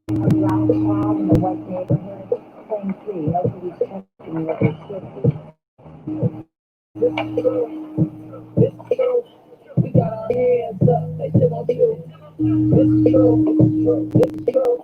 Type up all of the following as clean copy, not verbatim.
A black child in a white neighborhood, playing free, nobody's questioning what they should be. We got our hands up, they still won't do. This is true, this is true, this is true.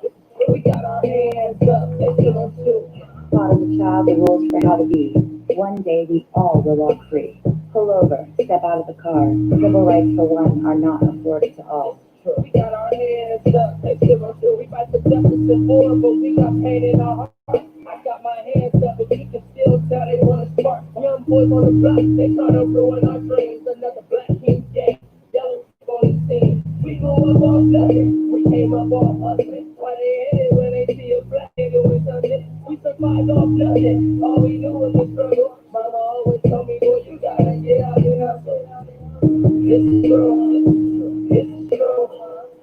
We got our hands up, they still won't do. Taught as a child the rules for how to be. One day we all will walk free. Pull over, step out of the car. Civil rights for one are not afforded to all. We got our hands up, they still won't do. We fight for justice and war, but we got pain in our heart. I got my hands up, but you can still tell they want to spark. Young boys on the block, they try to ruin our dreams. Another black king gang, yellow on the scene. We grew up all nothing, we came up all hustling. Why they hit it when they see a black nigga with something? We survived off nothing, all we knew was the struggle. Mama always told me, boy, you gotta get out and hustle. This is true, this is true, this is true.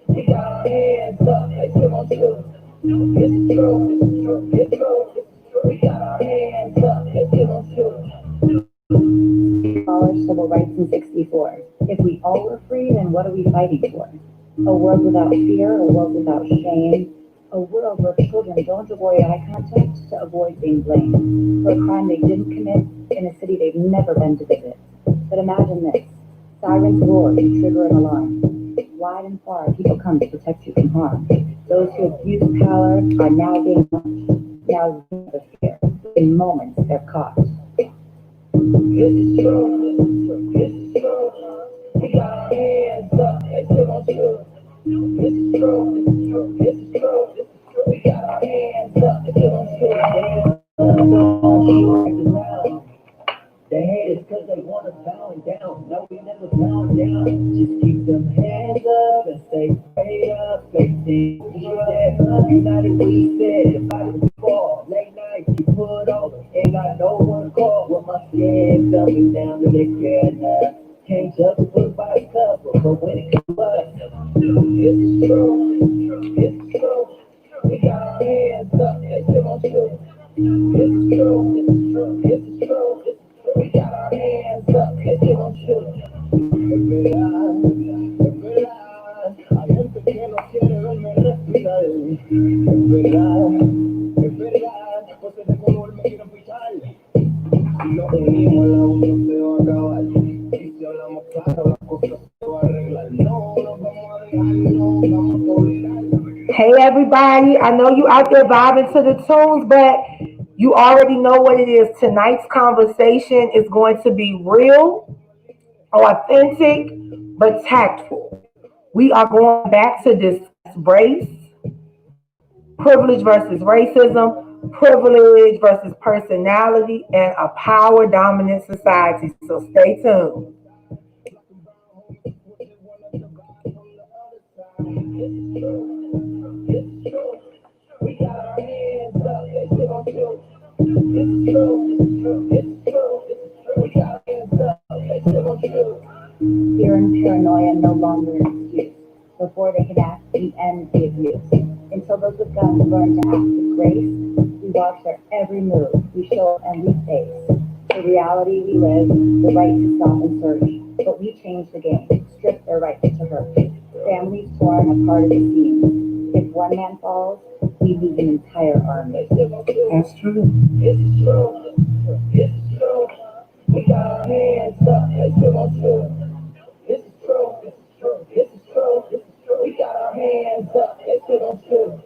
We got our hands up, they still on true. This is true, this is true, this is true, this is true. We got our hands up, they still on true. Abolished civil rights in 64. If we all were free, then what are we fighting for? A world without fear, a world without shame, a world where children don't avoid eye contact to avoid being blamed for a crime they didn't commit in a city they've never been to visit. But imagine this. Sirens roar to trigger an alarm. Wide and far, people come to protect you from harm. Those who abuse power are now being punished. Now the fear. In moments, they're caught. This is true, this is true, this is true. We got our hands up, they still on true. This is true, this is true, this is true, this is true. We got our hands up, they still on true. They hate us cause they want us bowing down. No, we never bow down. Just keep them hands up and stay prayed up. Facing united we stand, divided we fall. Late nights you put over, ain't got no one to call. With my skin coming down to the care. Can't just put by cover, but when it comes up, it's true, it's true. We got our hands up, they still on true. It's true, it's true, it's true, it's true. We got our hands up, they still on true. Es que no quiere verme respirar. Es verdad, porque de color me quiero pichar. Si nos unimos, la unión se va a acabar. Y si hablamos claro, las cosas se van a arreglar. No nos vamos a dejar, no vamos a tolerar. Hey everybody, I know you out there vibing to the tunes, but you already know what it is. Tonight's conversation is going to be real, authentic, but tactful. We are going back to discuss race, privilege versus racism, privilege versus personality, and a power dominant society. So stay tuned. We got our hands up, they still on true. It's true, it's true, it's true, it's true. We got our hands up, they still on true. Fear and paranoia no longer an excuse. Before they can act, we end the abuse. Until those with guns learn to act with grace, we watch their every move, we show up and we face. The reality we live, the right to stop and search. But we change the game, strip their right to hurt. Families torn apart at the seams. If one man falls, we lose an entire army. That's true. It's true. It's true. We got our hands up. They still on true. This is true. This is true. This is true. This is true. We got our hands up. They still on true.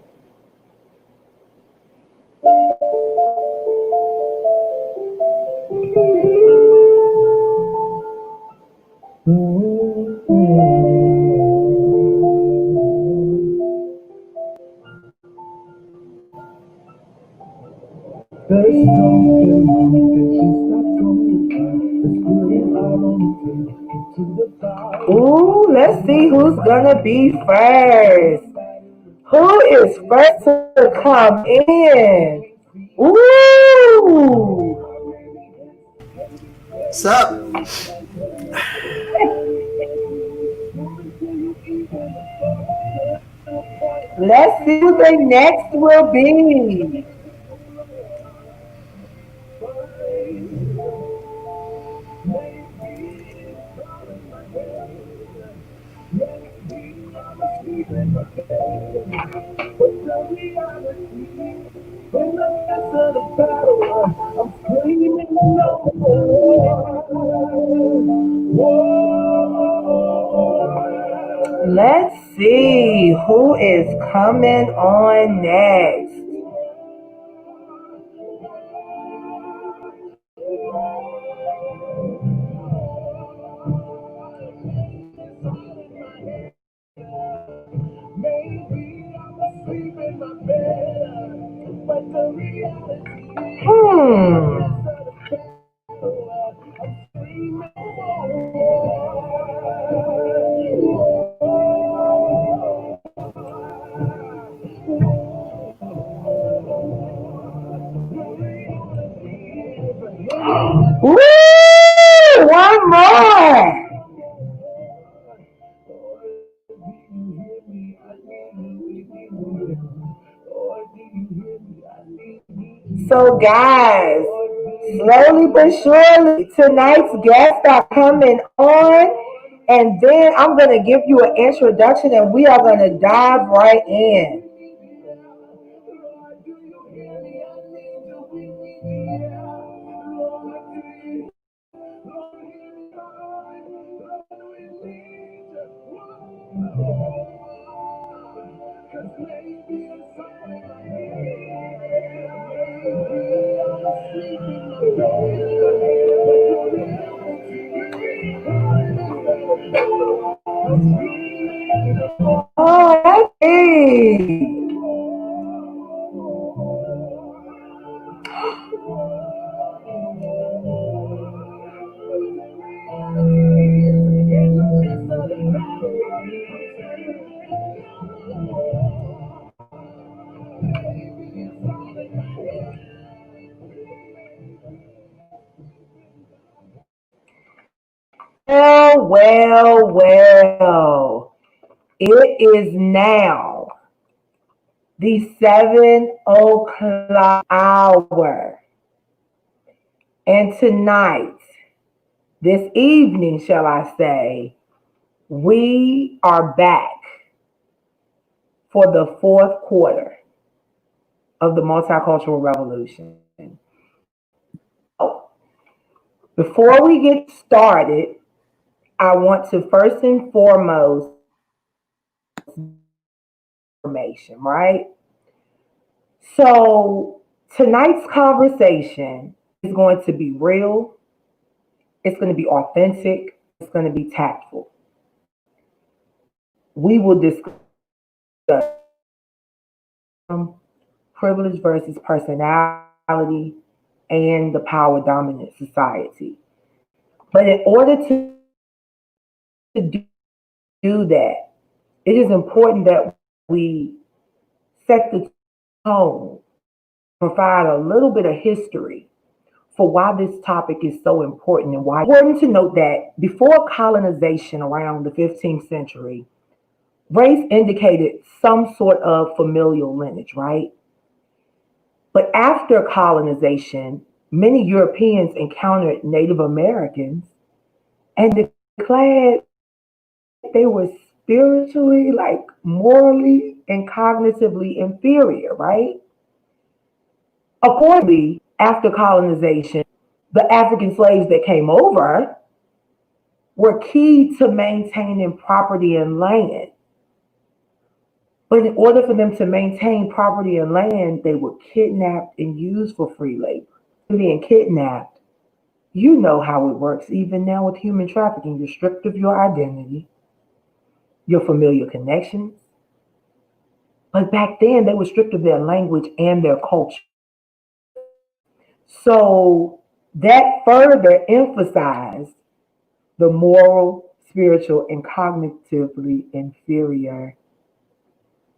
There's something that you stop talking about. Let's put it all on the table. To the fire. Ooh, let's see who's gonna be first. Who is first to come in? Ooh. Sup? Let's see who the next will be. In the midst of the battle, I'm screaming no more. Let's see who is coming on next. Woo! One more. So, guys, slowly but surely, tonight's guests are coming on, and then I'm going to give you an introduction, and we are going to dive right in. Oh, hey. Well. It is now the 7 o'clock hour. And tonight, this evening, shall I say, we are back for the fourth quarter of the multicultural revolution. Oh, before we get started, I want to first and foremost information, right? So tonight's conversation is going to be real, it's going to be authentic, it's going to be tactful. We will discuss privilege versus personality and the power dominant society. But in order to do that, it is important that we set the tone, provide a little bit of history for why this topic is so important and why. It's important to note that before colonization around the 15th century, race indicated some sort of familial lineage, right? But after colonization, many Europeans encountered Native Americans and declared they were spiritually, like morally and cognitively inferior, right? Accordingly, after colonization, the African slaves that came over were key to maintaining property and land. But in order for them to maintain property and land, they were kidnapped and used for free labor. Being kidnapped, you know how it works even now with human trafficking. You're stripped of your identity, your familiar connections. But back then, they were stripped of their language and their culture. So that further emphasized the moral, spiritual, and cognitively inferior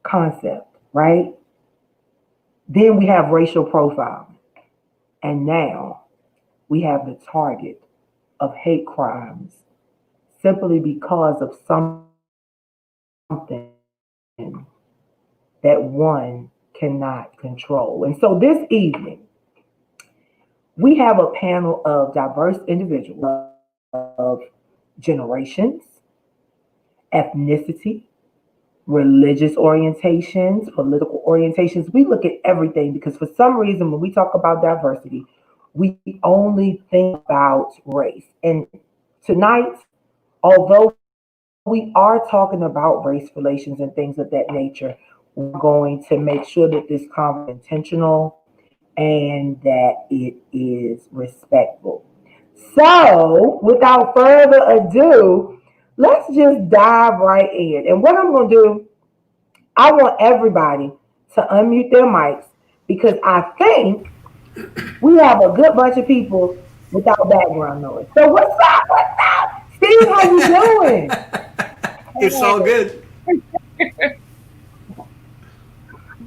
concept, right? Then we have racial profiling. And now we have the target of hate crimes simply because of something that one cannot control. And so this evening, we have a panel of diverse individuals of generations, ethnicity, religious orientations, political orientations. We look at everything because for some reason, when we talk about diversity, we only think about race. And tonight, although we are talking about race relations and things of that nature, we're going to make sure that this conversation is intentional and that it is respectful. So, without further ado, let's just dive right in. And what I'm going to do, I want everybody to unmute their mics because I think we have a good bunch of people without background noise. So, what's up? What's up? Steve, how you doing? It's all good.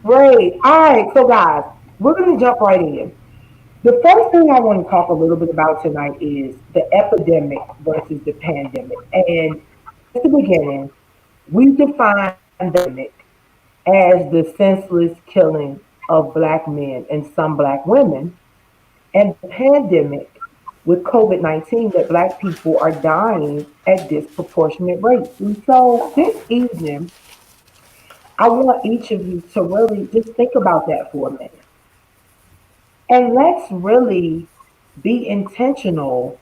Great. All right. So, guys, we're going to jump right in. The first thing I want to talk a little bit about tonight is the epidemic versus the pandemic. And just the beginning, we define the epidemic as the senseless killing of black men and some black women, and the pandemic with COVID-19 that black people are dying at disproportionate rates. And so this evening, I want each of you to really just think about that for a minute. And let's really be intentional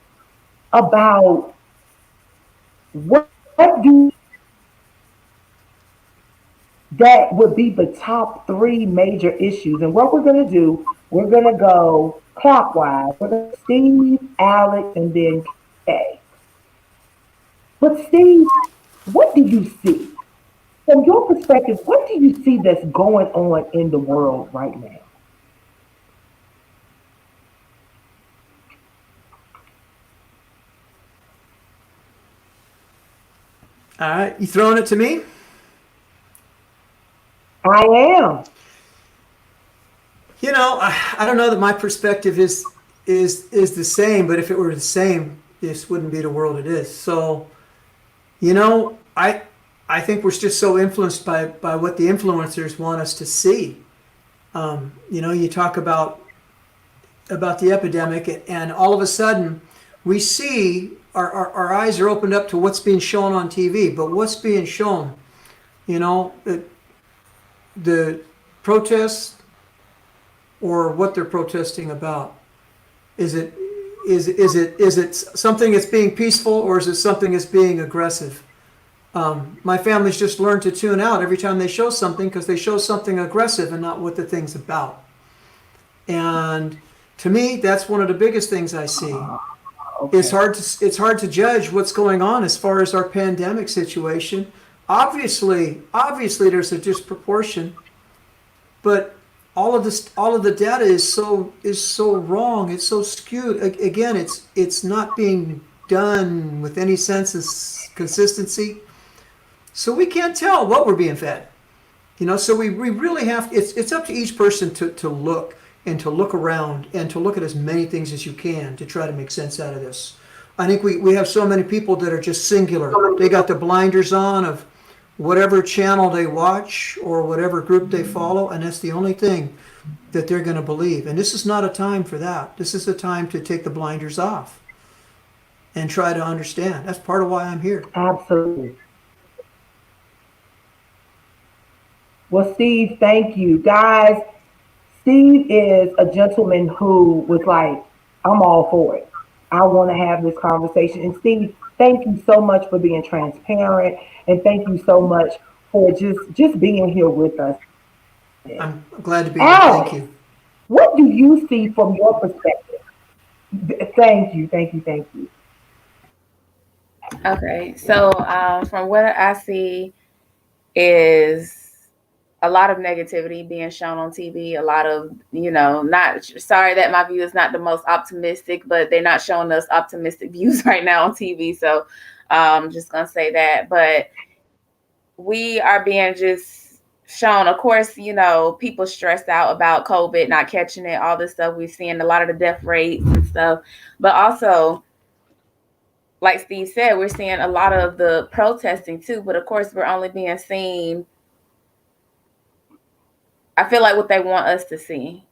about what do you see that would be the top three major issues. And what we're going to do, we're going to go clockwise. We're going to Steve, Alex, and then Kay. But Steve, what do you see? From your perspective, what do you see that's going on in the world right now? All right, you throwing it to me? I am. I don't know that my perspective is the same, but if it were the same, this wouldn't be the world it is. So, I think we're just so influenced by what the influencers want us to see. You talk about the epidemic, and all of a sudden, we see our eyes are opened up to what's being shown on TV. But what's being shown, the protests or what they're protesting about. Is it something that's being peaceful, or is it something that's being aggressive? My family's just learned to tune out every time they show something, because they show something aggressive and not what the thing's about. And to me, that's one of the biggest things I see. Okay. It's hard to judge what's going on as far as our pandemic situation. Obviously, there's a disproportion, but all of the data is so wrong. It's so skewed. Again, it's not being done with any sense of consistency. So we can't tell what we're being fed. So we really have. It's up to each person to look and to look around and to look at as many things as you can to try to make sense out of this. I think we have so many people that are just singular. They got the blinders on of whatever channel they watch or whatever group they follow, and that's the only thing that they're going to believe. And this is not a time for that. This is a time to take the blinders off and try to understand. That's part of why I'm here. Absolutely. Well, Steve, thank you. Guys, Steve is a gentleman who was like, I'm all for it. I want to have this conversation. And Steve, thank you so much for being transparent, and thank you so much for just being here with us tonight. I'm glad to be here. Thank Alex, you. what do you see from your perspective? Thank you, thank you, thank you. Okay, so from what I see is a lot of negativity being shown on TV. A lot of, not sorry that my view is not the most optimistic, but they're not showing us optimistic views right now on TV. So I'm just gonna say that. But we are being just shown, of course, people stressed out about COVID, not catching it, all this stuff. We're seeing a lot of the death rates and stuff, but also, like Steve said, we're seeing a lot of the protesting too. But of course, we're only being seen, I feel like, what they want us to see.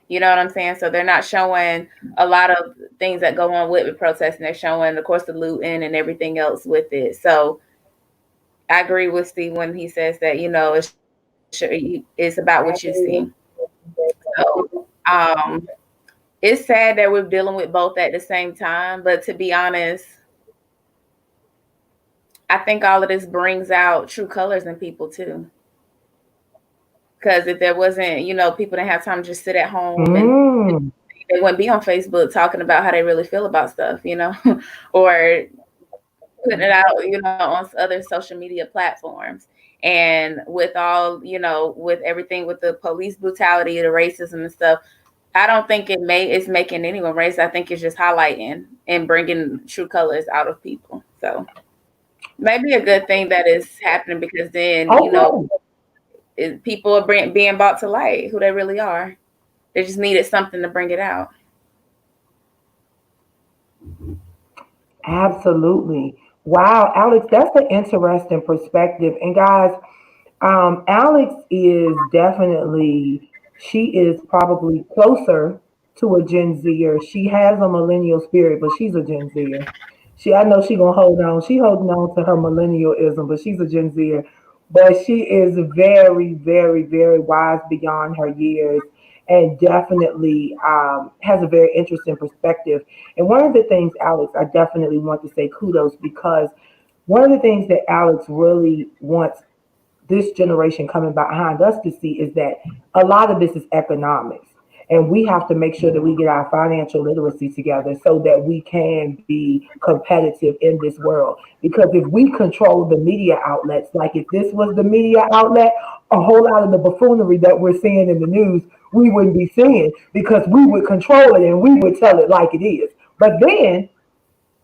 You know what I'm saying? So they're not showing a lot of things that go on with protesting. They're showing, of course, the looting and everything else with it. So I agree with Steve when he says that, it's about what you see. So, it's sad that we're dealing with both at the same time, but to be honest, I think all of this brings out true colors in people too. Because if there wasn't, people didn't have time to just sit at home and they wouldn't be on Facebook talking about how they really feel about stuff, or putting it out, on other social media platforms. And with all, with everything with the police brutality, the racism and stuff, I don't think it's making anyone racist. I think it's just highlighting and bringing true colors out of people. So maybe a good thing that is happening, because then, people are being brought to light who they really are. They just needed something to bring it out. Absolutely. Wow, Alex, that's an interesting perspective. And guys, Alex is definitely, she is probably closer to a Gen Zer. She has a millennial spirit, but she's a Gen Zer. I know she gonna hold on. She holding on to her millennialism, but she's a Gen Zer. But she is very, very, very wise beyond her years, and definitely has a very interesting perspective. And one of the things, Alex, I definitely want to say kudos, because one of the things that Alex really wants this generation coming behind us to see is that a lot of this is economics. And we have to make sure that we get our financial literacy together so that we can be competitive in this world. Because if we control the media outlets, like if this was the media outlet, a whole lot of the buffoonery that we're seeing in the news, we wouldn't be seeing, because we would control it and we would tell it like it is. But then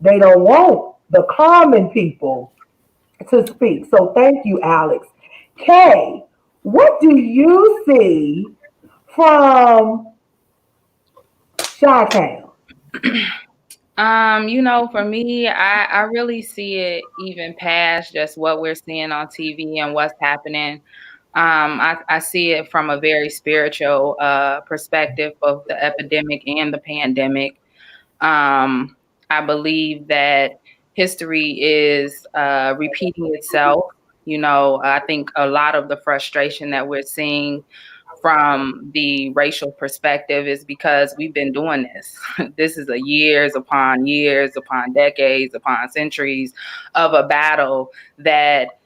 they don't want the common people to speak. So thank you, Alex. Kay, what do you see from Chi-Town? For me, I really see it even past just what we're seeing on TV and what's happening. I see it from a very spiritual perspective of the epidemic and the pandemic. I believe that history is repeating itself. I think a lot of the frustration that we're seeing from the racial perspective is because we've been doing this. This is a years upon decades upon centuries of a battle, that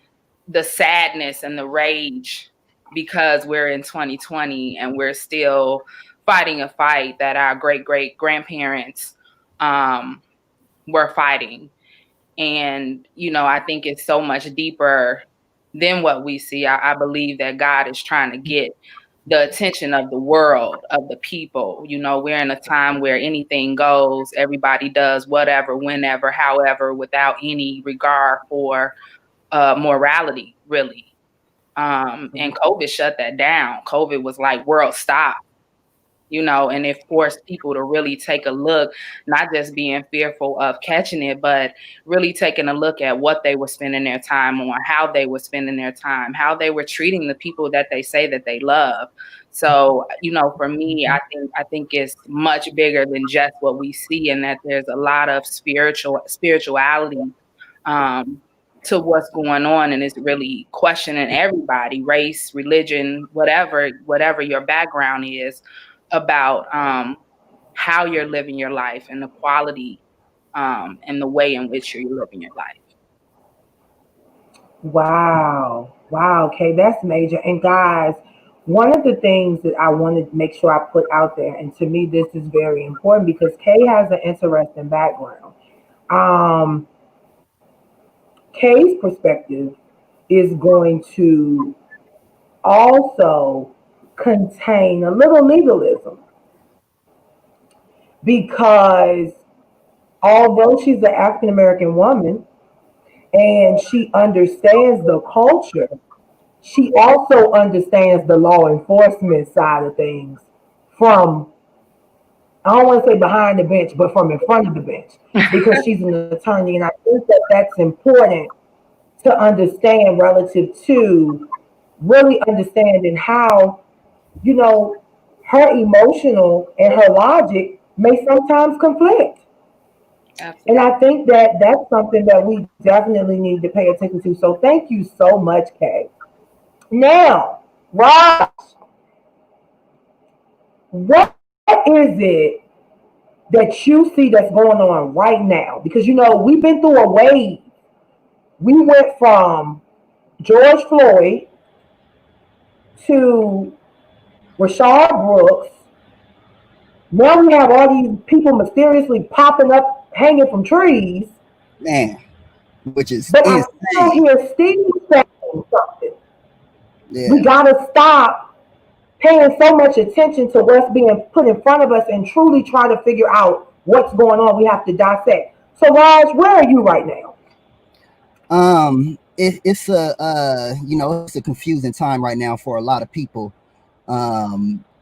the sadness and the rage, because we're in 2020 and we're still fighting a fight that our great grandparents were fighting. And, I think it's so much deeper than what we see. I believe that God is trying to get the attention of the world, of the people. We're in a time where anything goes, everybody does whatever, whenever, however, without any regard for morality, really. And COVID shut that down. COVID was like, world stop. And it forced people to really take a look, not just being fearful of catching it, but really taking a look at what they were spending their time on, how they were spending their time, how they were treating the people that they say that they love. So, for me, I think it's much bigger than just what we see, and that there's a lot of spirituality to what's going on, and it's really questioning everybody, race, religion, whatever your background is, about how you're living your life and the quality and the way in which you're living your life. Wow. Wow. Okay, that's major. And guys, one of the things that I wanted to make sure I put out there, and to me this is very important because Kay has an interesting background. Um, Kay's perspective is going to also contain a little legalism, because although she's an African American woman and she understands the culture, she also understands the law enforcement side of things from, I don't want to say behind the bench, but from in front of the bench, because she's an attorney. And I think that that's important to understand relative to really understanding how, you know, her emotional and her logic may sometimes conflict. And Absolutely. I think that that's something that we definitely need to pay attention to. So thank you so much, Kay. Now, Raj, what is it that you see that's going on right now? Because we've been through a wave. We went from George Floyd to Rashard Brooks. Now we have all these people mysteriously popping up, hanging from trees. Man, which is But I still insane. hear Steve saying something. We Yeah. gotta stop paying so much attention to what's being put in front of us and truly try to figure out what's going on. We have to dissect. So, Raj, where are you right now? It's a it's a confusing time right now for a lot of people.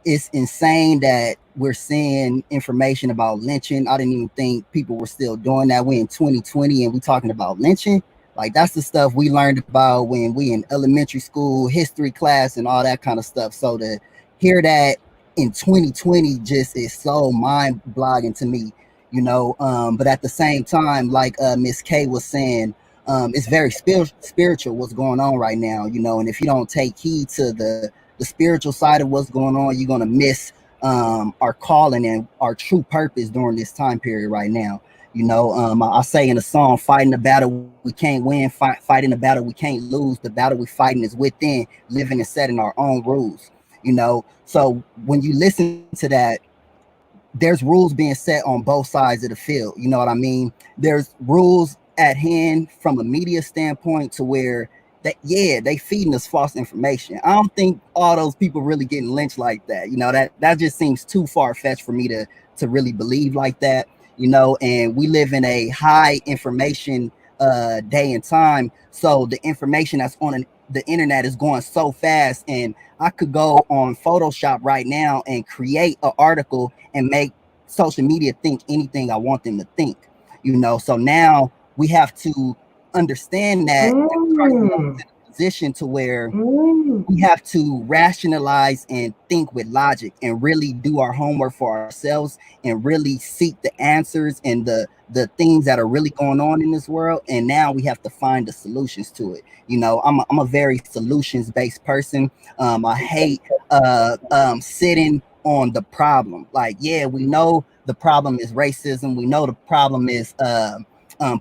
It's insane that we're seeing information about lynching. I didn't even think people were still doing that. We in 2020 and we talking about lynching. Like that's the stuff we learned about when we in elementary school, history class, and all that kind of stuff. So to hear that in 2020 just is so mind blogging to me, But at the same time, like Miss K was saying, it's very spiritual what's going on right now, And if you don't take heed to the spiritual side of what's going on, you're gonna miss our calling and our true purpose during this time period right now. I say in a song, fighting the battle we can't win, fighting the battle we can't lose. The battle we fighting is within, living and setting our own rules. So when you listen to that, there's rules being set on both sides of the field. You know what I mean? There's rules at hand from a media standpoint to where they feeding us false information. I don't think all those people really getting lynched like that. That just seems too far fetched for me to really believe like that. And we live in a high information day and time. So the information that's on the internet is going so fast, and I could go on Photoshop right now and create an article and make social media think anything I want them to think. So now we have to understand that Mm, in a position to where mm. we have to rationalize and think with logic and really do our homework for ourselves and really seek the answers and the things that are really going on in this world. And now we have to find the solutions to it. I'm a very solutions based person. I hate sitting on the problem. Like, yeah, we know the problem is racism. We know the problem is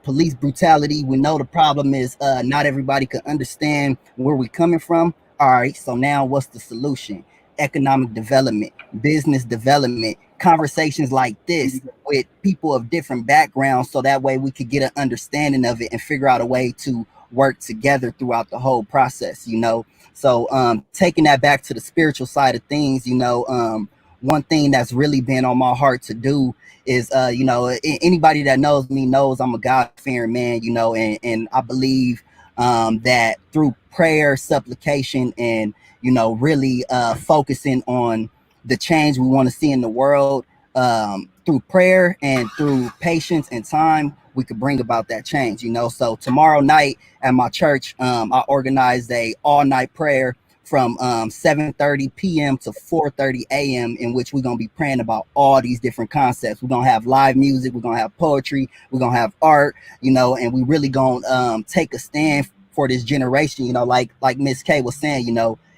police brutality. We know the problem is not everybody can understand where we're coming from. All right, so now what's the solution? Economic development, business development, conversations like this with people of different backgrounds, so that way we could get an understanding of it and figure out a way to work together throughout the whole process. So taking that back to the spiritual side of things, one thing that's really been on my heart to do is anybody that knows me knows I'm a God-fearing man, and I believe that through prayer, supplication, and really focusing on the change we want to see in the world, through prayer and through patience and time, we could bring about that change. So tomorrow night at my church, I organized a all-night prayer from 7:30 p.m. to 4:30 a.m. in which we're going to be praying about all these different concepts. We're going to have live music, we're going to have poetry, we're going to have art, and we really going to take a stand for this generation. Like Miss K was saying,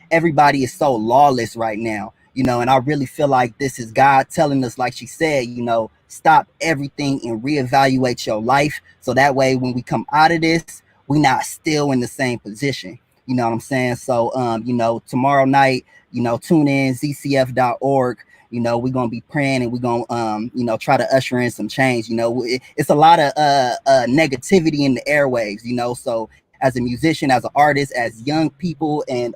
everybody is so lawless right now, and I really feel like this is God telling us, like she said, stop everything and reevaluate your life, so that way when we come out of this, we're not still in the same position. You know what I'm saying? So, tomorrow night, tune in, zcf.org. We're going to be praying and we're going to, try to usher in some change. It's a lot of negativity in the airwaves, so as a musician, as an artist, as young people, and,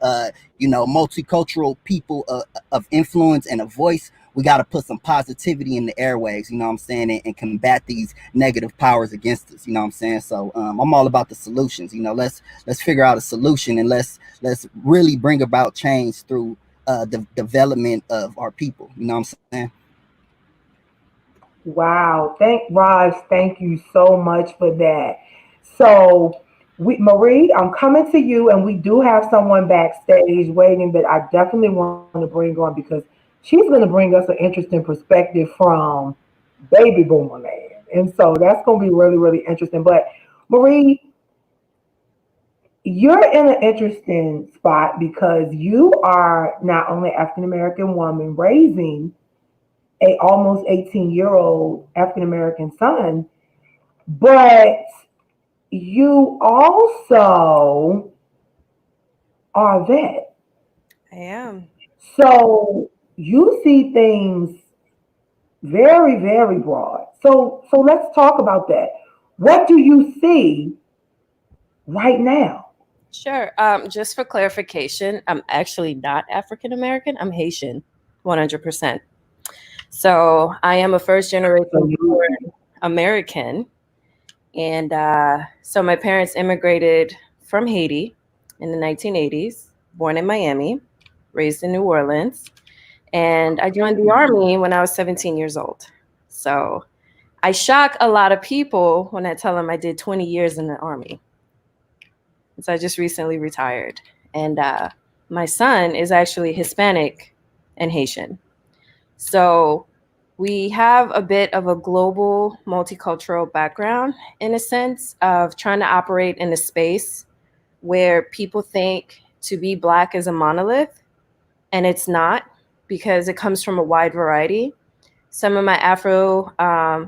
multicultural people of influence and a voice, we got to put some positivity in the airwaves, you know what I'm saying, and combat these negative powers against us, you know what I'm saying? So I'm all about the solutions. Let's figure out a solution, and let's really bring about change through the development of our people, you know what I'm saying? Wow. Raj, thank you so much for that. So, Marie, I'm coming to you, and we do have someone backstage waiting that I definitely want to bring on because she's going to bring us an interesting perspective from baby boomer land. And so that's going to be really, really interesting. But Marie, you're in an interesting spot because you are not only African American woman raising a almost 18-year-old African American son, but you also are a vet. I am. So you see things very, very broad. So let's talk about that. What do you see right now? Sure. Just for clarification, I'm actually not African American. I'm Haitian, 100%. So I am a first So generation you, American. And so my parents immigrated from Haiti in the 1980s, born in Miami, raised in New Orleans. And I joined the Army when I was 17 years old. So I shock a lot of people when I tell them I did 20 years in the Army. So I just recently retired. And my son is actually Hispanic and Haitian. So we have a bit of a global multicultural background in a sense of trying to operate in a space where people think to be Black is a monolith, and it's not, because it comes from a wide variety. Some of my Afro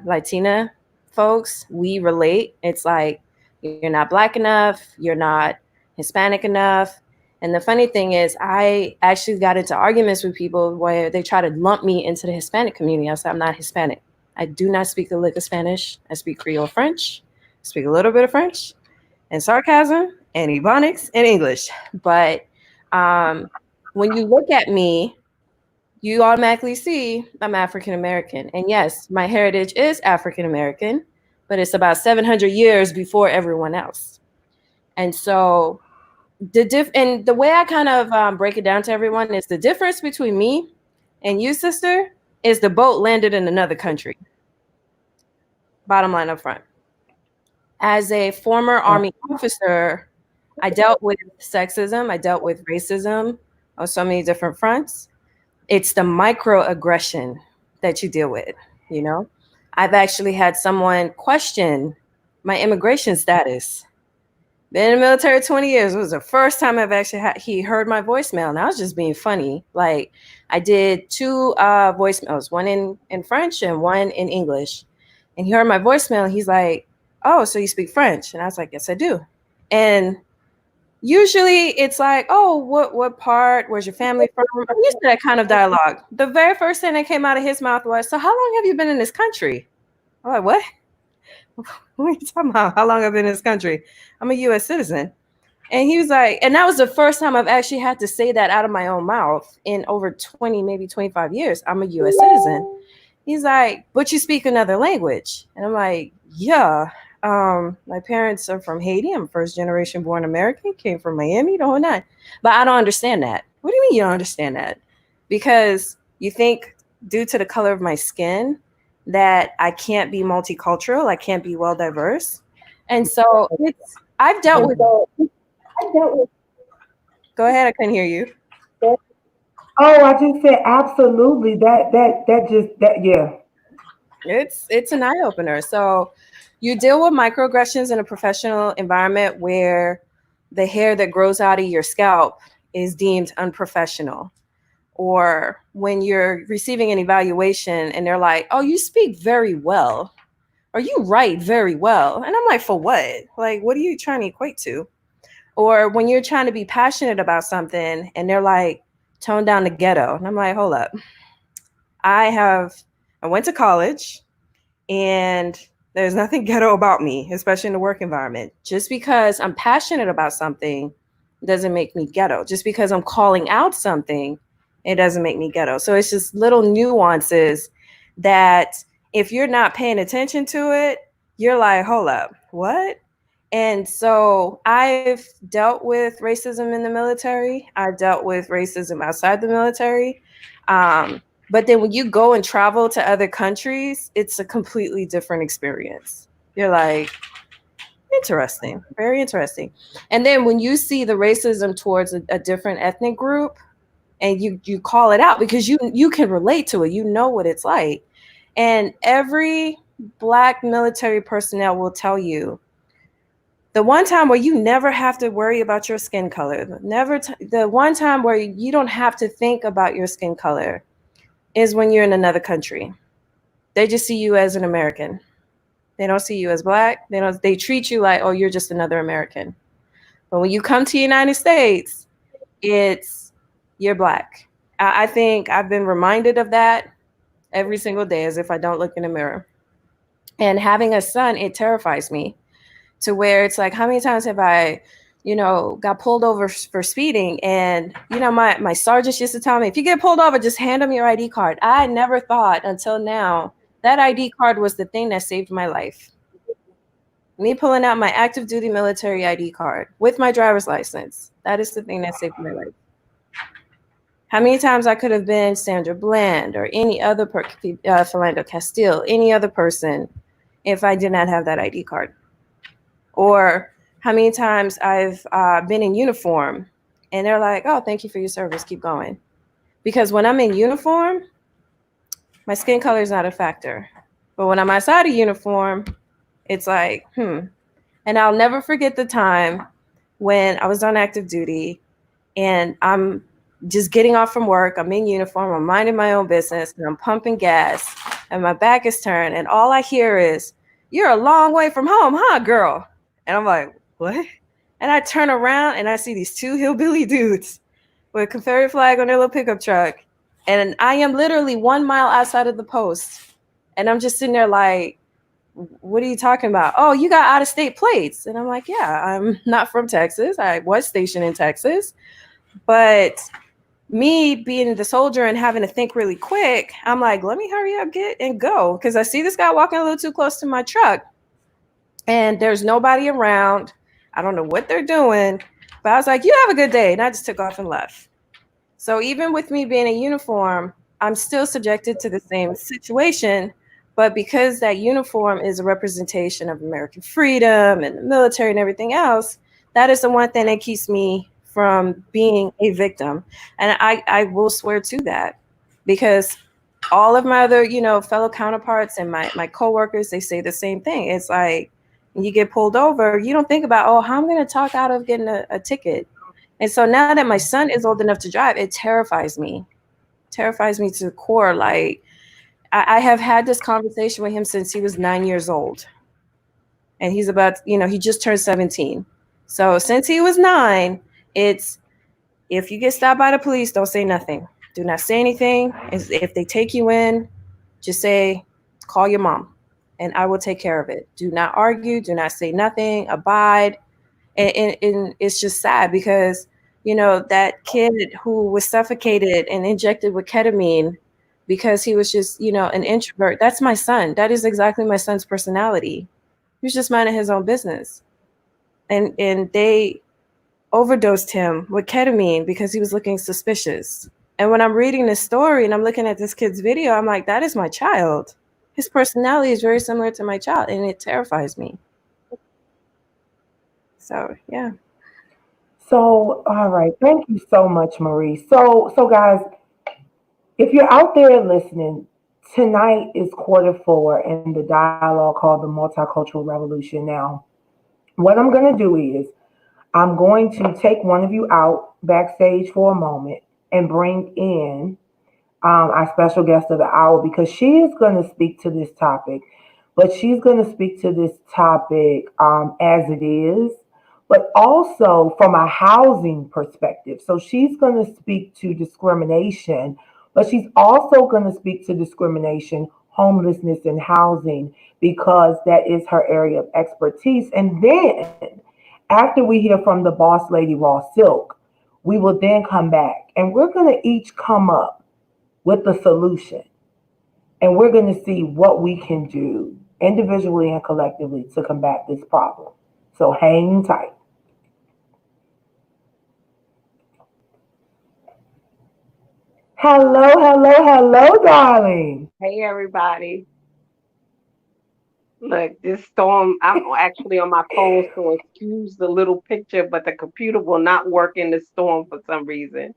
Latina folks, we relate. It's like, you're not Black enough, you're not Hispanic enough. And the funny thing is, I actually got into arguments with people where they try to lump me into the Hispanic community. I said, I'm not Hispanic. I do not speak a lick of Spanish. I speak Creole French, speak a little bit of French, and sarcasm, and Ebonics, and English. But when you look at me, you automatically see I'm African American. And yes, my heritage is African American, but it's about 700 years before everyone else. And so and the way I kind of break it down to everyone is the difference between me and you, sister, is the boat landed in another country. Bottom line up front. As a former Army officer, I dealt with sexism, I dealt with racism on so many different fronts. It's the microaggression that you deal with, you know? I've actually had someone question my immigration status. Been in the military 20 years. It was the first time I've actually he heard my voicemail, and I was just being funny. Like, I did two voicemails, one in French and one in English. And he heard my voicemail, and he's like, oh, so you speak French? And I was like, yes, I do. And usually it's like, oh, what part? Where's your family from? I'm used to that kind of dialogue. The very first thing that came out of his mouth was, so how long have you been in this country? I'm like, what? What are you talking about? How long I've been in this country? I'm a U.S. citizen. And he was like, and that was the first time I've actually had to say that out of my own mouth in over 20, maybe 25 years. I'm a U.S. citizen. He's like, but you speak another language. And I'm like, yeah. My parents are from Haiti. I'm first generation born American, came from Miami, the whole nine. But I don't understand that. What do you mean you don't understand that? Because you think due to the color of my skin that I can't be multicultural, I can't be well diverse. And so I've dealt with. Go ahead, I couldn't hear you. oh, I just said absolutely. Yeah. It's an eye opener. So you deal with microaggressions in a professional environment where the hair that grows out of your scalp is deemed unprofessional. Or when you're receiving an evaluation and they're like, oh, you speak very well, or you write very well. And I'm like, for what? Like, what are you trying to equate to? Or when you're trying to be passionate about something and they're like, tone down the ghetto. And I'm like, hold up. I went to college, and there's nothing ghetto about me, especially in the work environment. Just because I'm passionate about something doesn't make me ghetto. Just because I'm calling out something, it doesn't make me ghetto. So it's just little nuances that if you're not paying attention to it, you're like, hold up, what? And so I've dealt with racism in the military. I've dealt with racism outside the military. But then when you go and travel to other countries, it's a completely different experience. You're like, interesting, very interesting. And then when you see the racism towards a different ethnic group and you call it out because you can relate to it, you know what it's like. And every Black military personnel will tell you the one time where you never have to worry about your skin color, the one time where you don't have to think about your skin color is when you're in another country. They just see you as an American. They don't see you as Black. They treat you like, oh, you're just another American. But when you come to the United States, it's you're Black. I think I've been reminded of that every single day as if I don't look in the mirror. And having a son, it terrifies me to where it's like, how many times have I, got pulled over for speeding? And, my sergeants used to tell me, if you get pulled over, just hand them your ID card. I never thought until now that ID card was the thing that saved my life. Me pulling out my active duty military ID card with my driver's license. That is the thing that saved my life. How many times I could have been Sandra Bland or any other Philando Castile, any other person, if I did not have that ID card. Or how many times I've been in uniform and they're like, oh, thank you for your service, keep going. Because when I'm in uniform, my skin color is not a factor. But when I'm outside of uniform, it's like, And I'll never forget the time when I was on active duty and I'm just getting off from work. I'm in uniform. I'm minding my own business and I'm pumping gas and my back is turned. And all I hear is, you're a long way from home, huh, girl? And I'm like, what? And I turn around and I see these two hillbilly dudes with a Confederate flag on their little pickup truck. And I am literally 1 mile outside of the post. And I'm just sitting there like, what are you talking about? Oh, you got out of state plates. And I'm like, yeah, I'm not from Texas. I was stationed in Texas. But me being the soldier and having to think really quick, I'm like, let me hurry up, get and go. Because I see this guy walking a little too close to my truck. And there's nobody around. I don't know what they're doing. But I was like, you have a good day. And I just took off and left. So even with me being in uniform, I'm still subjected to the same situation. But because that uniform is a representation of American freedom and the military and everything else, that is the one thing that keeps me from being a victim. And I will swear to that, because all of my other, fellow counterparts and my coworkers, they say the same thing. It's like, when you get pulled over, you don't think about, oh, how I'm going to talk out of getting a ticket. And so now that my son is old enough to drive, it terrifies me to the core. Like, I have had this conversation with him since he was 9 years old. And he's about, he just turned 17. So since he was 9, it's, if you get stopped by the police, don't say nothing. Do not say anything. If they take you in, just say, call your mom and I will take care of it. Do not argue. Do not say nothing. Abide. And it's just sad because, that kid who was suffocated and injected with ketamine because he was just, an introvert. That's my son. That is exactly my son's personality. He was just minding his own business. And they overdosed him with ketamine because he was looking suspicious. And when I'm reading this story and I'm looking at this kid's video, I'm like, that is my child. His personality is very similar to my child, and it terrifies me. So, yeah. So, all right. Thank you so much, Marie. So guys, if you're out there listening, tonight is Q4 in the dialogue called the Multicultural Revolution. Now, what I'm going to do is I'm going to take one of you out backstage for a moment and bring in our special guest of the hour, because she is going to speak to this topic, but she's going to speak to this topic as it is, but also from a housing perspective. So she's going to speak to discrimination, but she's also going to speak to discrimination, homelessness, and housing, because that is her area of expertise. And then after we hear from the boss lady, Raw Silk, we will then come back and we're going to each come up with the solution. And we're going to see what we can do individually and collectively to combat this problem. So hang tight. Hello, darling. Hey, everybody. Look, this storm, I'm actually on my phone, so excuse the little picture, but the computer will not work in the storm for some reason.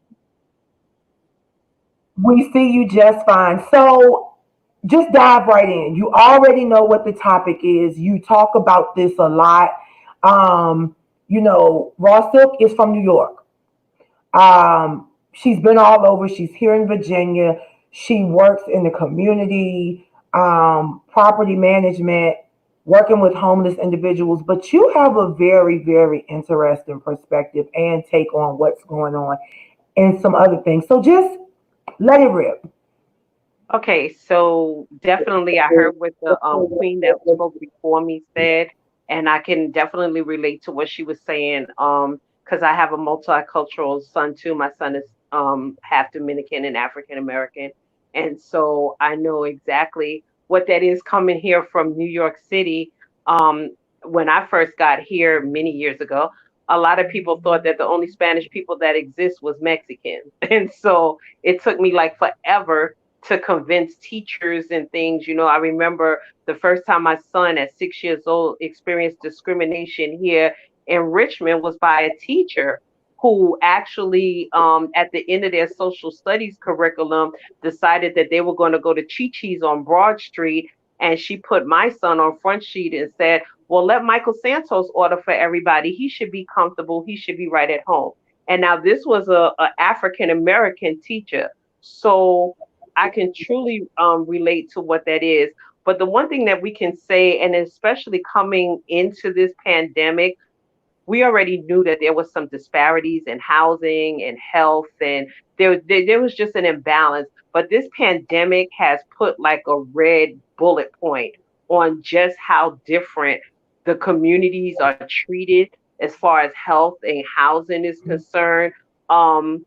We see you just fine. So just dive right in. You already know what the topic is. You talk about this a lot. Um, Raw Silk is from New York. She's been all over. She's here in Virginia. She works in the community, property management, working with homeless individuals. But you have a very, very interesting perspective and take on what's going on and some other things. So just let it rip. Okay, so definitely I heard what the queen that spoke before me said, and I can definitely relate to what she was saying. Because I have a multicultural son too. My son is half Dominican and African American, and so I know exactly what that is coming here from New York City. Um, when I first got here many years ago, a lot of people thought that the only Spanish people that exist was Mexicans, and so it took me like forever to convince teachers and things. I remember the first time my son at 6 years old experienced discrimination here in Richmond was by a teacher who actually, at the end of their social studies curriculum, decided that they were going to go to Chi Chi's on Broad Street. And she put my son on front sheet and said, well, let Michael Santos order for everybody. He should be comfortable. He should be right at home. And now this was a African American teacher. So I can truly relate to what that is. But the one thing that we can say, and especially coming into this pandemic, we already knew that there was some disparities in housing and health, and there was just an imbalance. But this pandemic has put like a red bullet point on just how different the communities are treated as far as health and housing is concerned. Um,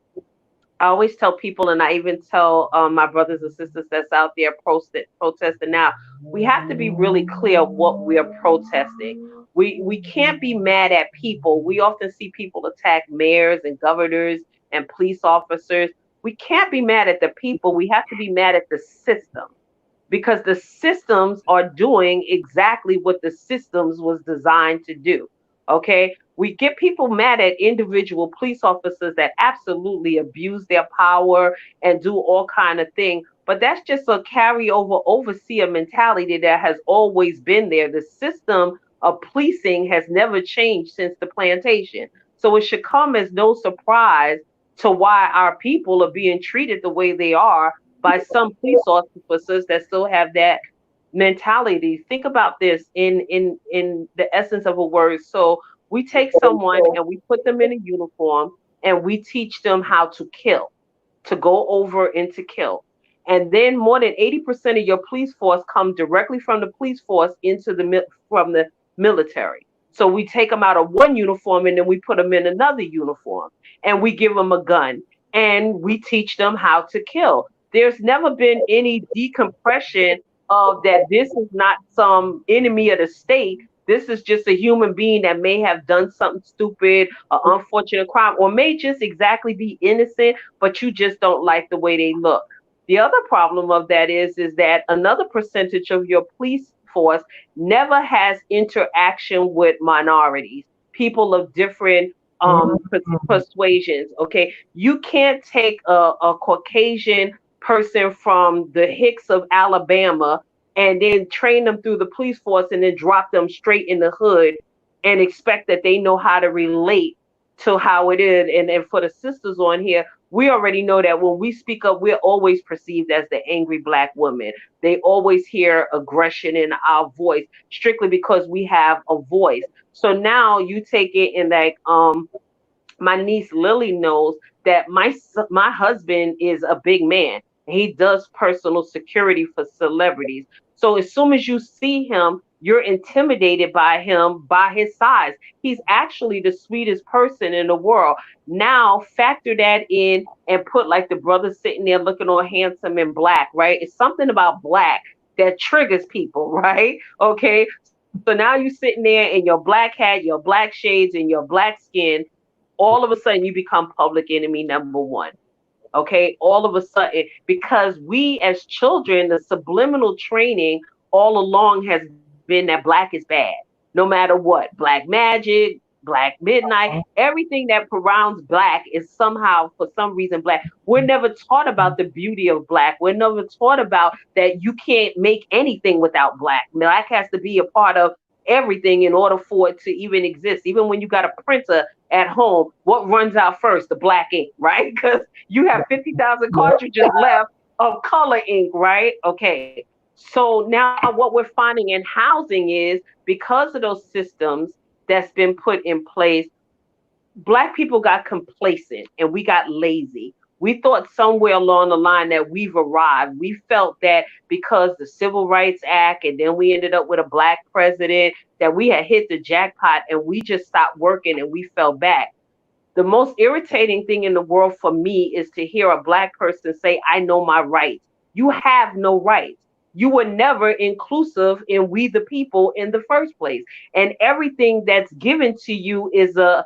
I always tell people, and I even tell my brothers and sisters that's out there protesting now, we have to be really clear what we are protesting. We can't be mad at people. We often see people attack mayors and governors and police officers. We can't be mad at the people. We have to be mad at the system because the systems are doing exactly what the systems was designed to do. Okay, we get people mad at individual police officers that absolutely abuse their power and do all kind of things, but that's just a carryover overseer mentality that has always been there. The system of policing has never changed since the plantation, so it should come as no surprise to why our people are being treated the way they are by some police officers that still have that mentality. Think about this in the essence of a word. So we take someone and we put them in a uniform and we teach them how to kill, to go over and to kill. And then more than 80% of your police force come directly from the police force into from the military. So we take them out of one uniform and then we put them in another uniform and we give them a gun and we teach them how to kill. There's never been any decompression of that. This is not some enemy of the state. This is just a human being that may have done something stupid, an unfortunate crime, or may just exactly be innocent, but you just don't like the way they look. The other problem of that is that another percentage of your police force never has interaction with minorities, people of different persuasions. Okay, you can't take a Caucasian person from the Hicks of Alabama and then train them through the police force and then drop them straight in the hood and expect that they know how to relate to how it is. And for the sisters on here, we already know that when we speak up, we're always perceived as the angry black woman. They always hear aggression in our voice strictly because we have a voice. So now you take it and like my niece Lily knows that my husband is a big man. He does personal security for celebrities. So as soon as you see him, you're intimidated by him by his size. He's actually the sweetest person in the world. Now factor that in and put like the brother sitting there looking all handsome in black, right? It's something about black that triggers people, right? Okay. So now you sitting there in your black hat, your black shades, and your black skin, all of a sudden you become public enemy number one. Okay, all of a sudden, because we as children, the subliminal training all along has been that black is bad, no matter what. Black magic, Black Midnight, everything that surrounds Black is somehow, for some reason, Black. We're never taught about the beauty of Black. We're never taught about that you can't make anything without Black. Black has to be a part of everything in order for it to even exist. Even when you got a printer at home, what runs out first? The black ink, right? Because you have 50,000 cartridges left of color ink, right? Okay. So now what we're finding in housing is, because of those systems that's been put in place, Black people got complacent and we got lazy. We thought somewhere along the line that we've arrived. We felt that because the Civil Rights Act, and then we ended up with a Black president, that we had hit the jackpot and we just stopped working and we fell back. The most irritating thing in the world for me is to hear a Black person say, I know my rights. You have no rights. You were never inclusive in we the people in the first place. And everything that's given to you is a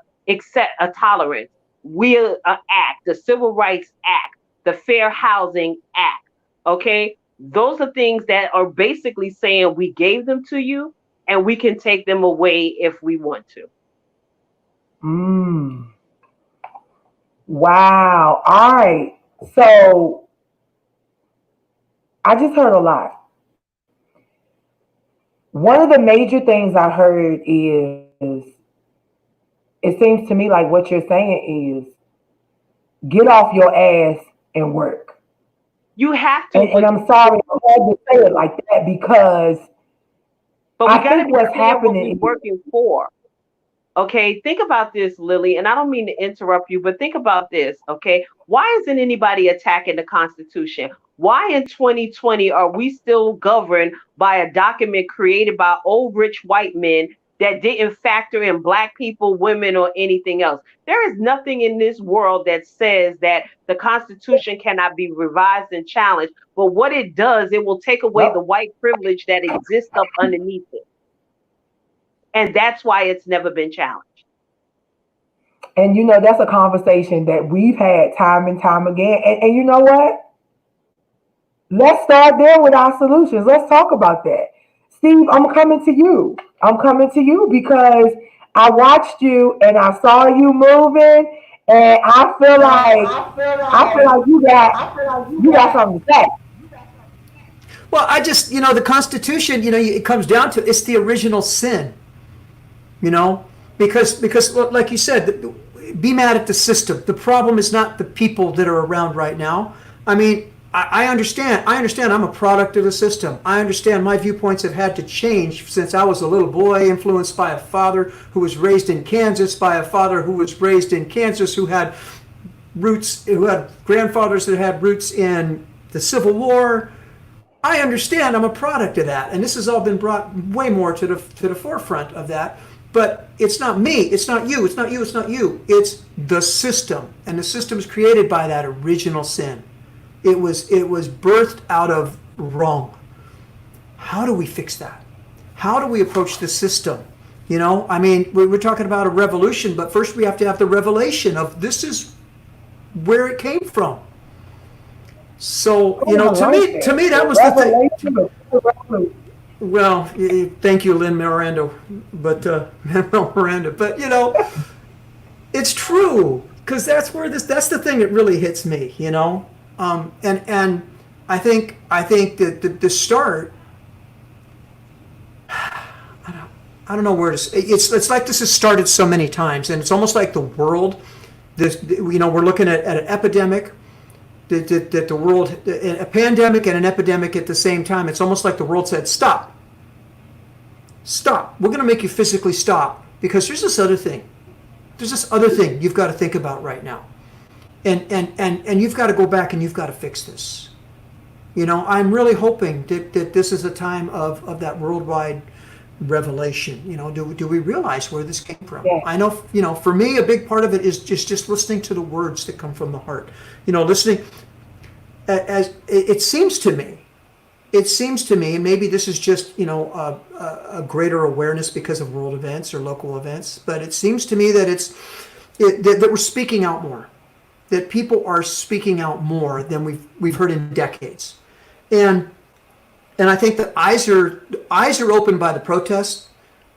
tolerance. We're act, the Civil Rights Act, the Fair Housing Act. Okay. Those are things that are basically saying we gave them to you and we can take them away if we want to. Wow. All right. So I just heard a lot. One of the major things I heard is, it seems to me like what you're saying is get off your ass and work. You have to. And I'm sorry I had to say it like that because I think what's happening is working for. Okay, think about this, Lily, and I don't mean to interrupt you, but think about this, okay? Why isn't anybody attacking the Constitution? Why in 2020 are we still governed by a document created by old rich white men that didn't factor in Black people, women, or anything else? There is nothing in this world that says that the Constitution cannot be revised and challenged, but what it does, it will take away the white privilege that exists up underneath it. And that's why it's never been challenged. And that's a conversation that we've had time and time again. And you know what? Let's start there with our solutions. Let's talk about that. Steve, I'm coming to you. I'm coming to you because I watched you and I saw you moving, and I feel like you got something to say. Well, I just, the Constitution, it comes down to it's the original sin. Because like you said, be mad at the system. The problem is not the people that are around right now. I mean, I understand. I'm a product of the system. I understand my viewpoints have had to change since I was a little boy, influenced by a father who was raised in Kansas, by a father who was raised in Kansas, who had grandfathers that had roots in the Civil War. I understand I'm a product of that, and this has all been brought way more to the forefront of that. But it's not me, it's not you, it's not you, it's not you. It's the system, and the system is created by that original sin. It was birthed out of wrong. How do we fix that? How do we approach the system? I mean, we're talking about a revolution, but first we have to have the revelation of this is where it came from. So, to me that was the thing. Well, thank you, Lynn Miranda, but it's true, because that's the thing that really hits me, and I think that the start, I don't know where to. It's like this has started so many times, and it's almost like the world. We're looking at an epidemic. That the world, a pandemic and an epidemic at the same time. It's almost like the world said, stop. We're going to make you physically stop, because there's this other thing. You've got to think about right now. And you've got to go back and you've got to fix this. I'm really hoping that this is a time of that worldwide revelation. Do we realize where this came from? Yeah. I know, for me, a big part of it is just listening to the words that come from the heart. Listening, as it seems to me, and maybe this is just, a greater awareness because of world events or local events, but it seems to me that that we're speaking out more, that people are speaking out more than we've heard in decades. And I think that eyes are opened by the protest,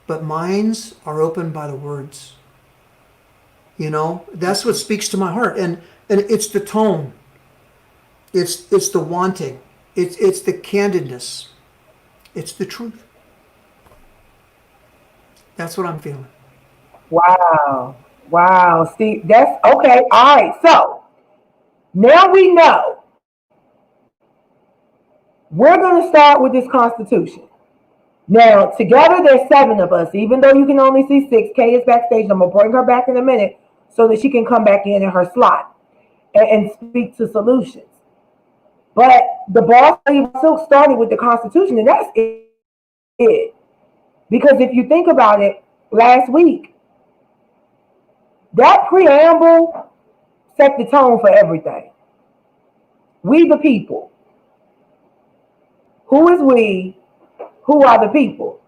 but minds are opened by the words. That's what speaks to my heart, and it's the tone, it's the wanting, it's the candidness, it's the truth. That's what I'm feeling. Wow. Wow. See, that's okay. All right. So now we know we're going to start with this Constitution. Now, together there's 7 of us, even though you can only see 6. Kay is backstage. I'm going to bring her back in a minute so that she can come back in her slot and speak to solutions. But the boss still started with the Constitution, and that's it. Because if you think about it, last week, that preamble set the tone for everything. We the people. Who is we? Who are the people?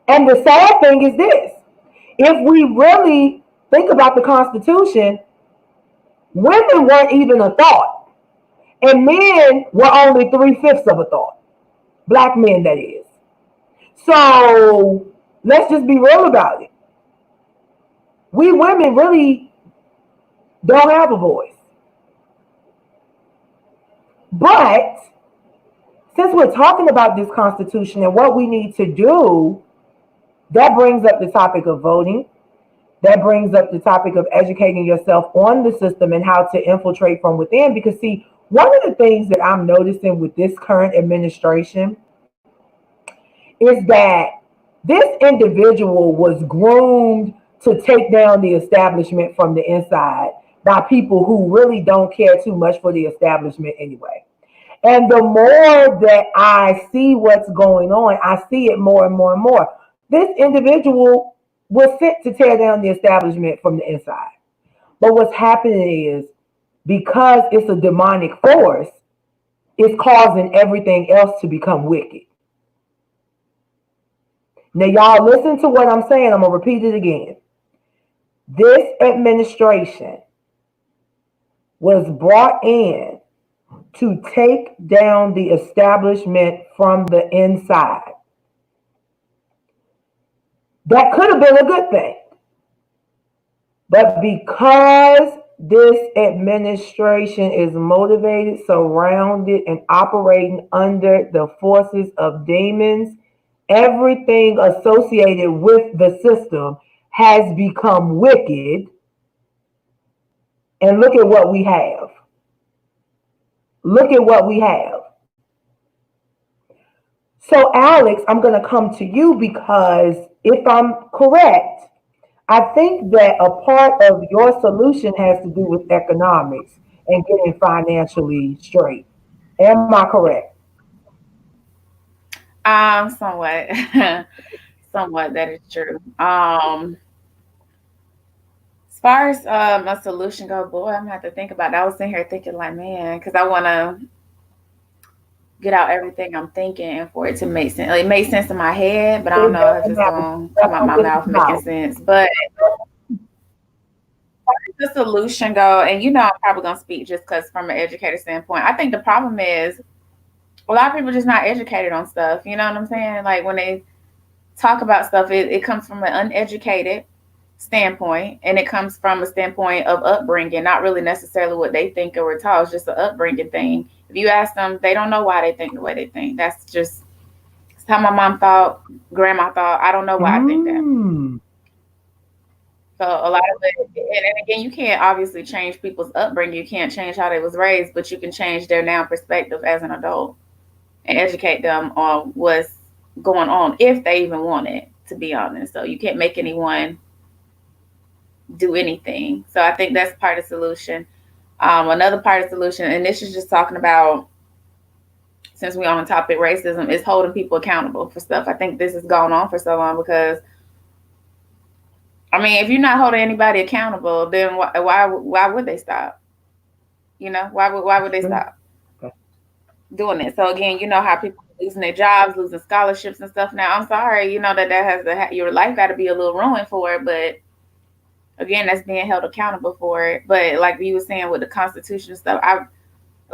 And the sad thing is this. If we really think about the Constitution, women weren't even a thought. And men were only 3/5 of a thought. Black men, that is. So let's just be real about it. We women really don't have a voice. But since we're talking about this Constitution and what we need to do, that brings up the topic of voting. That brings up the topic of educating yourself on the system and how to infiltrate from within. Because, see, one of the things that I'm noticing with this current administration is that this individual was groomed to take down the establishment from the inside by people who really don't care too much for the establishment anyway. And the more that I see what's going on, I see it more and more and more. This individual was sent to tear down the establishment from the inside. But what's happening is, because it's a demonic force, it's causing everything else to become wicked. Now, y'all listen to what I'm saying. I'm going to repeat it again. This administration was brought in to take down the establishment from the inside. That could have been a good thing. But because this administration is motivated, surrounded, and operating under the forces of demons, everything associated with the system has become wicked. And look at what we have. Look at what we have. So, Alex, I'm going to come to you because if I'm correct, I think that a part of your solution has to do with economics and getting financially straight. Am I correct? Somewhat. Somewhat, that is true. As far as a solution go, boy, I'm gonna have to think about that. I was sitting here thinking like, man, because I want to get out everything I'm thinking and for it to make sense. Like, it makes sense in my head, but I don't know if it's going to come out my mouth making sense. But as far as the solution go, and I'm probably going to speak just because from an educator standpoint, I think the problem is a lot of people just not educated on stuff. You know what I'm saying? Like, when they talk about stuff, it comes from an uneducated standpoint, and it comes from a standpoint of upbringing, not really necessarily what they think or were taught. It's just an upbringing thing. If you ask them, they don't know why they think the way they think. That's just how my mom thought, grandma thought. I don't know why I think that. So a lot of it, and again, you can't obviously change people's upbringing. You can't change how they was raised, but you can change their now perspective as an adult and educate them on what's going on if they even want it, to be honest. So you can't make anyone do anything. So I think that's part of the solution. Another part of the solution, and this is just talking about, since we're on the topic racism, is holding people accountable for stuff. I think this has gone on for so long because, I mean, if you're not holding anybody accountable, then why would they stop? Why would they stop doing it? So again, how people are losing their jobs, losing scholarships and stuff. Now, I'm sorry, that has your life got to be a little ruined for it, but again, that's being held accountable for it. But like you were saying with the Constitution and stuff, a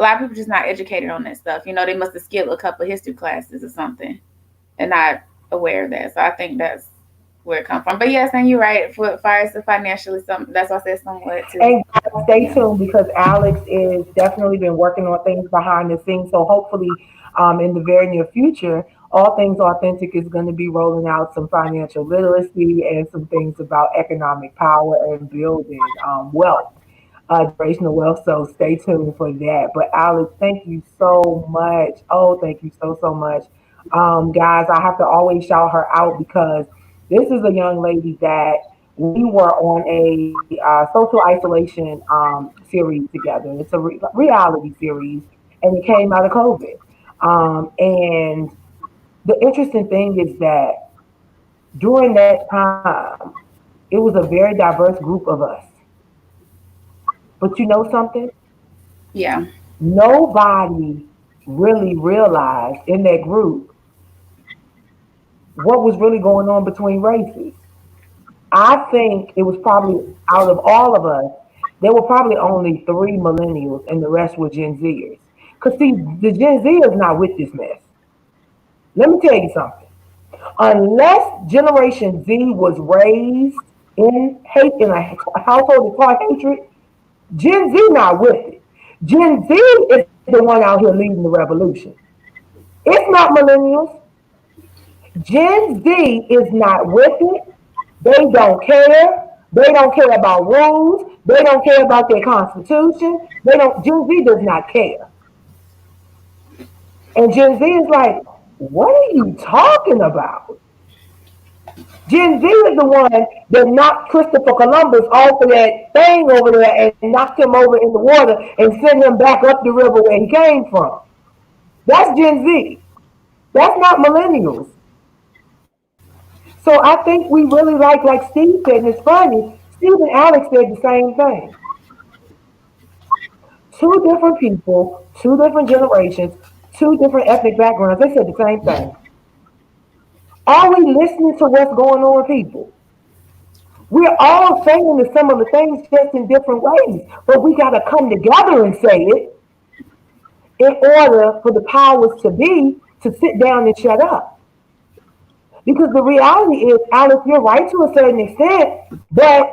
lot of people just not educated on that stuff. They must have skipped a couple of history classes or something and not aware of that. So I think that's where it comes from. But yes, and you're right. For far as the financially, that's why I said somewhat too. And stay tuned because Alex is definitely been working on things behind the scenes. So hopefully, in the very near future, All Things Authentic is going to be rolling out some financial literacy and some things about economic power and building wealth, generational wealth. So stay tuned for that. But Alex, thank you so much. Oh, thank you so much. Guys, I have to always shout her out because this is a young lady that we were on a social isolation series together. It's a reality series, and it came out of COVID. And the interesting thing is that during that time, it was a very diverse group of us. But you know something? Yeah. Nobody really realized in that group what was really going on between races. I think it was probably out of all of us, there were probably only three millennials and the rest were Gen Zers. Because, see, the Gen Z is not with this mess. Let me tell you something. Unless Generation Z was raised in hate in a household of taught hatred, Gen Z not with it. Gen Z is the one out here leading the revolution. It's not millennials. Gen Z is not with it. They don't care. They don't care about rules. They don't care about their constitution. They don't. Gen Z does not care. And Gen Z is like, what are you talking about? Gen Z is the one that knocked Christopher Columbus off of that thing over there and knocked him over in the water and sent him back up the river where he came from. That's Gen Z. That's not millennials. So I think we really like Steve said, and it's funny, Steve and Alex said the same thing. Two different people, two different generations, two different ethnic backgrounds, they said the same thing. Are we listening to what's going on, people? We're all saying the similar things just in different ways, but we got to come together and say it in order for the powers to be to sit down and shut up. Because the reality is, Alex, you're right to a certain extent, but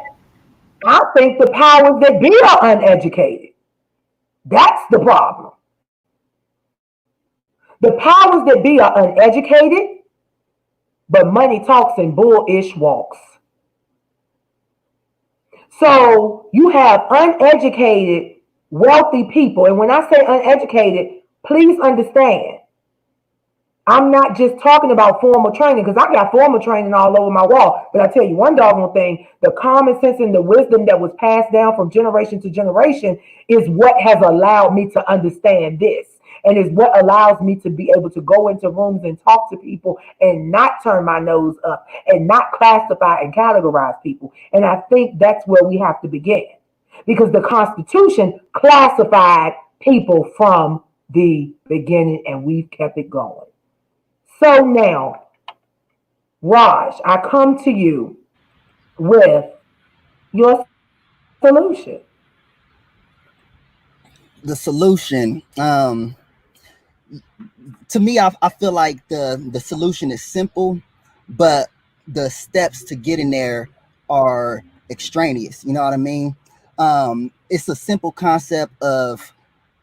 I think the powers that be are uneducated. That's the problem. The powers that be are uneducated, but money talks and bullish walks. So you have uneducated, wealthy people. And when I say uneducated, please understand, I'm not just talking about formal training because I got formal training all over my wall. But I tell you one doggone thing, the common sense and the wisdom that was passed down from generation to generation is what has allowed me to understand this. And is what allows me to be able to go into rooms and talk to people and not turn my nose up and not classify and categorize people. And I think that's where we have to begin. Because the Constitution classified people from the beginning and we've kept it going. So now, Raj, I come to you with your solution. The solution, to me, I feel like the solution is simple, but the steps to getting there are extraneous. You know what I mean? It's a simple concept of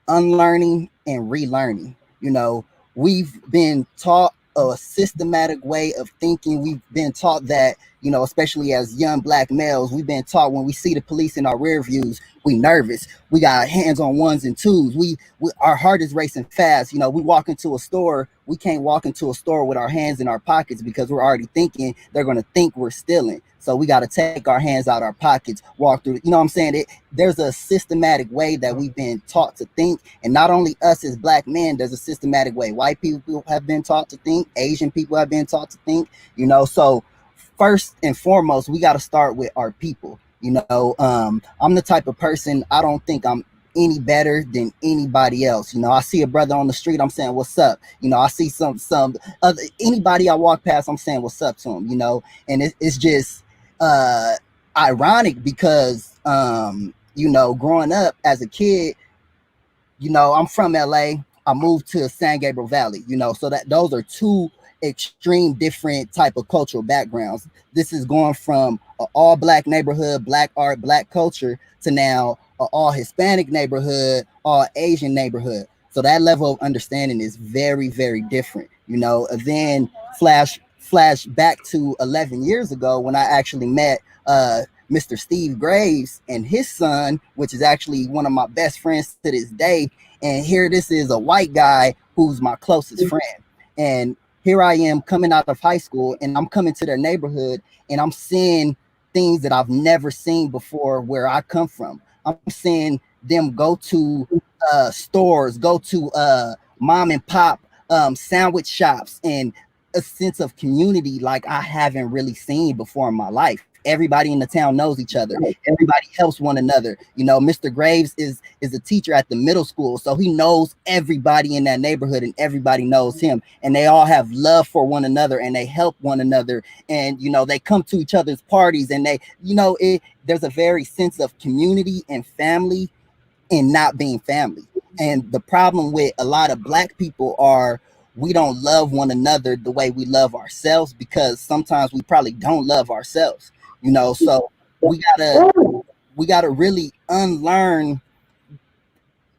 unlearning and relearning. You know, we've been taught a systematic way of thinking. We've been taught that, you know, especially as young black males, we've been taught when we see the police in our rear views, we nervous. We got hands on ones and twos. We our heart is racing fast. You know, we walk into a store. We can't walk into a store with our hands in our pockets because we're already thinking they're going to think we're stealing. So we got to take our hands out our pockets, walk through. You know what I'm saying? There's a systematic way that we've been taught to think. And not only us as black men, there's a systematic way. White people have been taught to think. Asian people have been taught to think. You know, so first and foremost, we got to start with our people. You know, I'm the type of person, I don't think I'm any better than anybody else. You know, I see a brother on the street, I'm saying, what's up? You know, I see some other anybody I walk past, I'm saying, what's up to him, you know? And it's just ironic because, you know, growing up as a kid, you know, I'm from LA. I moved to San Gabriel Valley, you know, so that those are two extreme different type of cultural backgrounds. This is going from an all black neighborhood, black art, black culture, to now an all Hispanic neighborhood, all Asian neighborhood. So that level of understanding is very, very different. Then flash back to 11 years ago when I actually met Mr. Steve Graves and his son, which is actually one of my best friends to this day. And here this is a white guy who's my closest friend. And here I am coming out of high school, and I'm coming to their neighborhood, and I'm seeing things that I've never seen before where I come from. I'm seeing them go to stores, go to mom and pop sandwich shops, and a sense of community like I haven't really seen before in my life. Everybody in the town knows each other. Everybody helps one another. Mr. Graves is a teacher at the middle school, so he knows everybody in that neighborhood, and everybody knows him. And they all have love for one another, and they help one another. And they come to each other's parties, and there's a very sense of community and family in not being family. And the problem with a lot of black people are we don't love one another the way we love ourselves, because sometimes we probably don't love ourselves. So we gotta really unlearn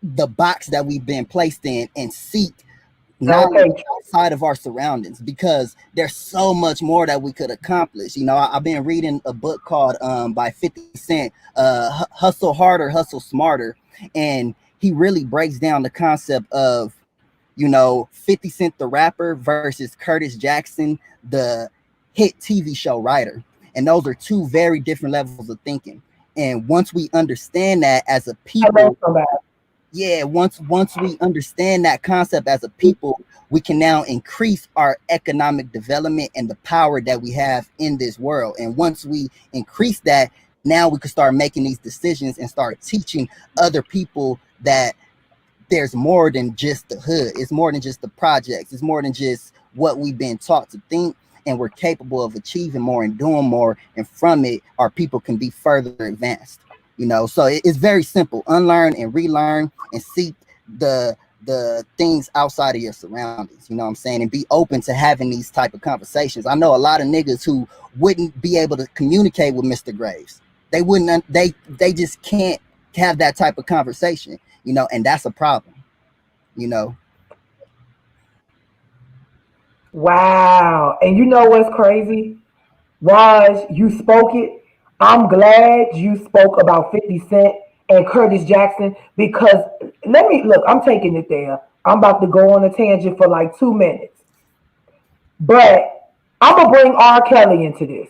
the box that we've been placed in and seek knowledge outside of our surroundings, because there's so much more that we could accomplish. I've been reading a book called by 50 Cent, Hustle Harder, Hustle Smarter, and he really breaks down the concept of 50 Cent the rapper versus Curtis Jackson the hit TV show writer. And those are two very different levels of thinking. And once we understand that as a people, once we understand that concept as a people, we can now increase our economic development and the power that we have in this world. And once we increase that, now we can start making these decisions and start teaching other people that there's more than just the hood. It's more than just the projects. It's more than just what we've been taught to think. And we're capable of achieving more and doing more. And from it, our people can be further advanced. So it's very simple. Unlearn and relearn and seek the things outside of your surroundings. You know what I'm saying? And be open to having these type of conversations. I know a lot of niggas who wouldn't be able to communicate with Mr. Graves. They wouldn't. They just can't have that type of conversation. And that's a problem. Wow. And you know what's crazy? Raj, you spoke it. I'm glad you spoke about 50 Cent and Curtis Jackson, because I'm taking it there. I'm about to go on a tangent for like 2 minutes. But I'm going to bring R. Kelly into this.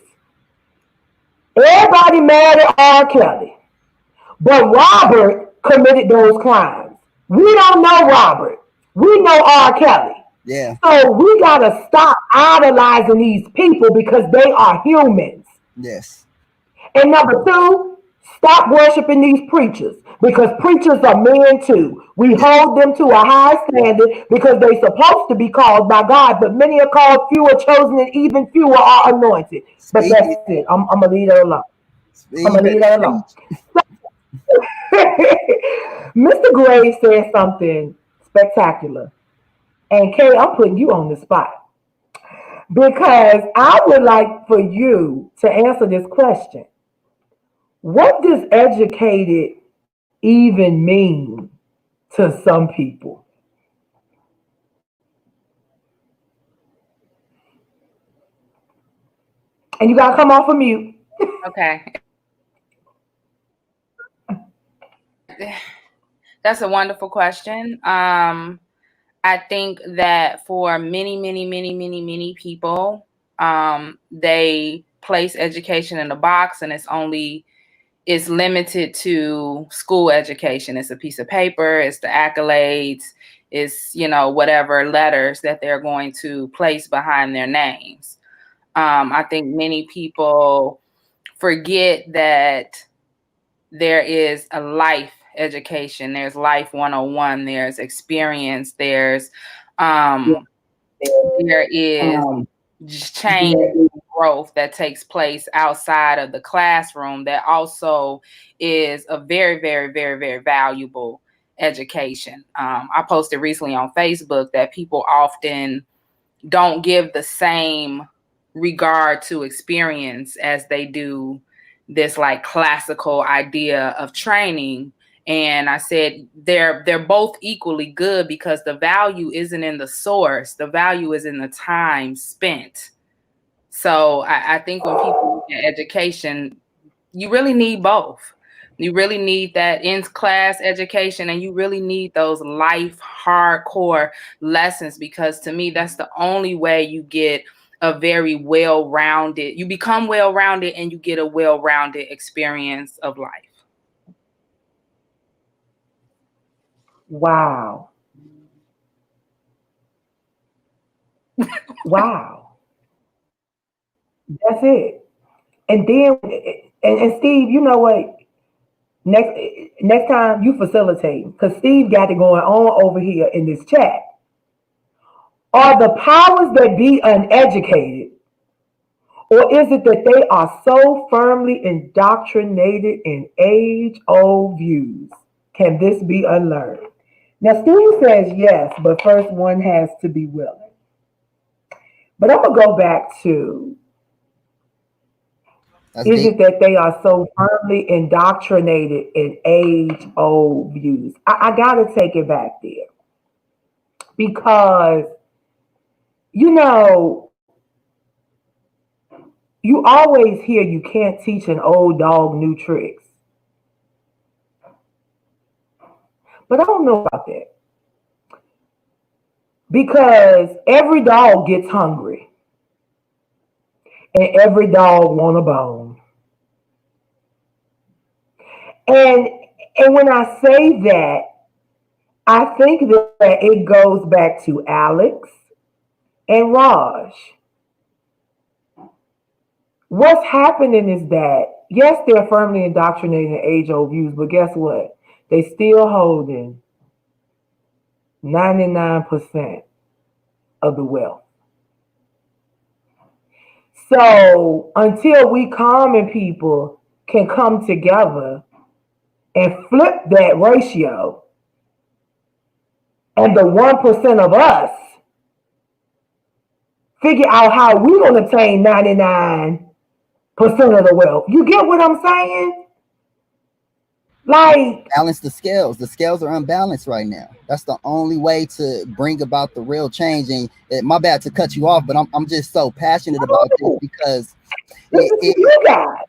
Everybody mad at R. Kelly. But Robert committed those crimes. We don't know Robert. We know R. Kelly. Yeah. So we gotta stop idolizing these people because they are humans. Yes. And number two, stop worshiping these preachers, because preachers are men too. We hold them to a high standard because they're supposed to be called by God, but many are called, few are chosen, and even fewer are anointed. But that's it. I'm gonna leave that alone. Mr. Gray said something spectacular. And Kay, I'm putting you on the spot, because I would like for you to answer this question. What does educated even mean to some people? And you gotta come off of mute. Okay. That's a wonderful question. I think that for many people, they place education in a box, and it's limited to school education. It's a piece of paper, it's the accolades, it's, whatever letters that they're going to place behind their names. I think many people forget that there is a life education, there's life 101, there's experience, there is change and growth that takes place outside of the classroom that also is a very, very, very, very valuable education. I posted recently on Facebook that people often don't give the same regard to experience as they do this like classical idea of training. And I said they're both equally good because the value isn't in the source, the value is in the time spent. So I think when people look at education, you really need both. You really need that in-class education, and you really need those life hardcore lessons, because to me, that's the only way you get a very well-rounded, you become well-rounded and you get a well-rounded experience of life. Wow. Wow. That's it. And then, and Steve, you know what? Next next time you facilitate, because Steve got it going on over here in this chat. Are the powers that be uneducated, or is it that they are so firmly indoctrinated in age-old views? Can this be unlearned? Now, Steve says yes, but first one has to be willing. But I'm gonna go back to, That's is deep. it that they are so firmly indoctrinated in age old views? I got to take it back there because, you know, you always hear you can't teach an old dog new tricks. But I don't know about that because every dog gets hungry and every dog want a bone. And and when I say that, I think that it goes back to Alex and Raj. What's happening is that, yes, they're firmly indoctrinated in age old views, but guess what? They still holding 99% of the wealth. So until we common people can come together and flip that ratio, and the 1% of us figure out how we're going to attain 99% of the wealth. You get what I'm saying? Like, Balance the scales. The scales are unbalanced right now. That's the only way to bring about the real change. And my bad to cut you off, but I'm just so passionate about this because listen to it, you guys.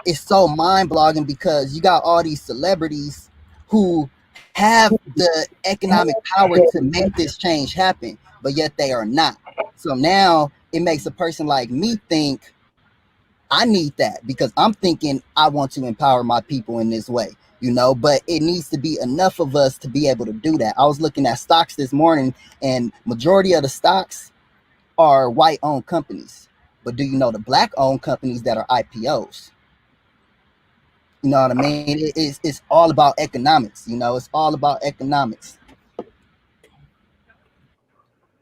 it's so mind-boggling because you got all these celebrities who have the economic power to make this change happen, but yet they are not. So now it makes a person like me think I need that because I'm thinking I want to empower my people in this way, but it needs to be enough of us to be able to do that. I was looking at stocks this morning, and majority of the stocks are white owned companies. But do you know the black owned companies that are IPOs? You know what I mean? It's all about economics. It's all about economics.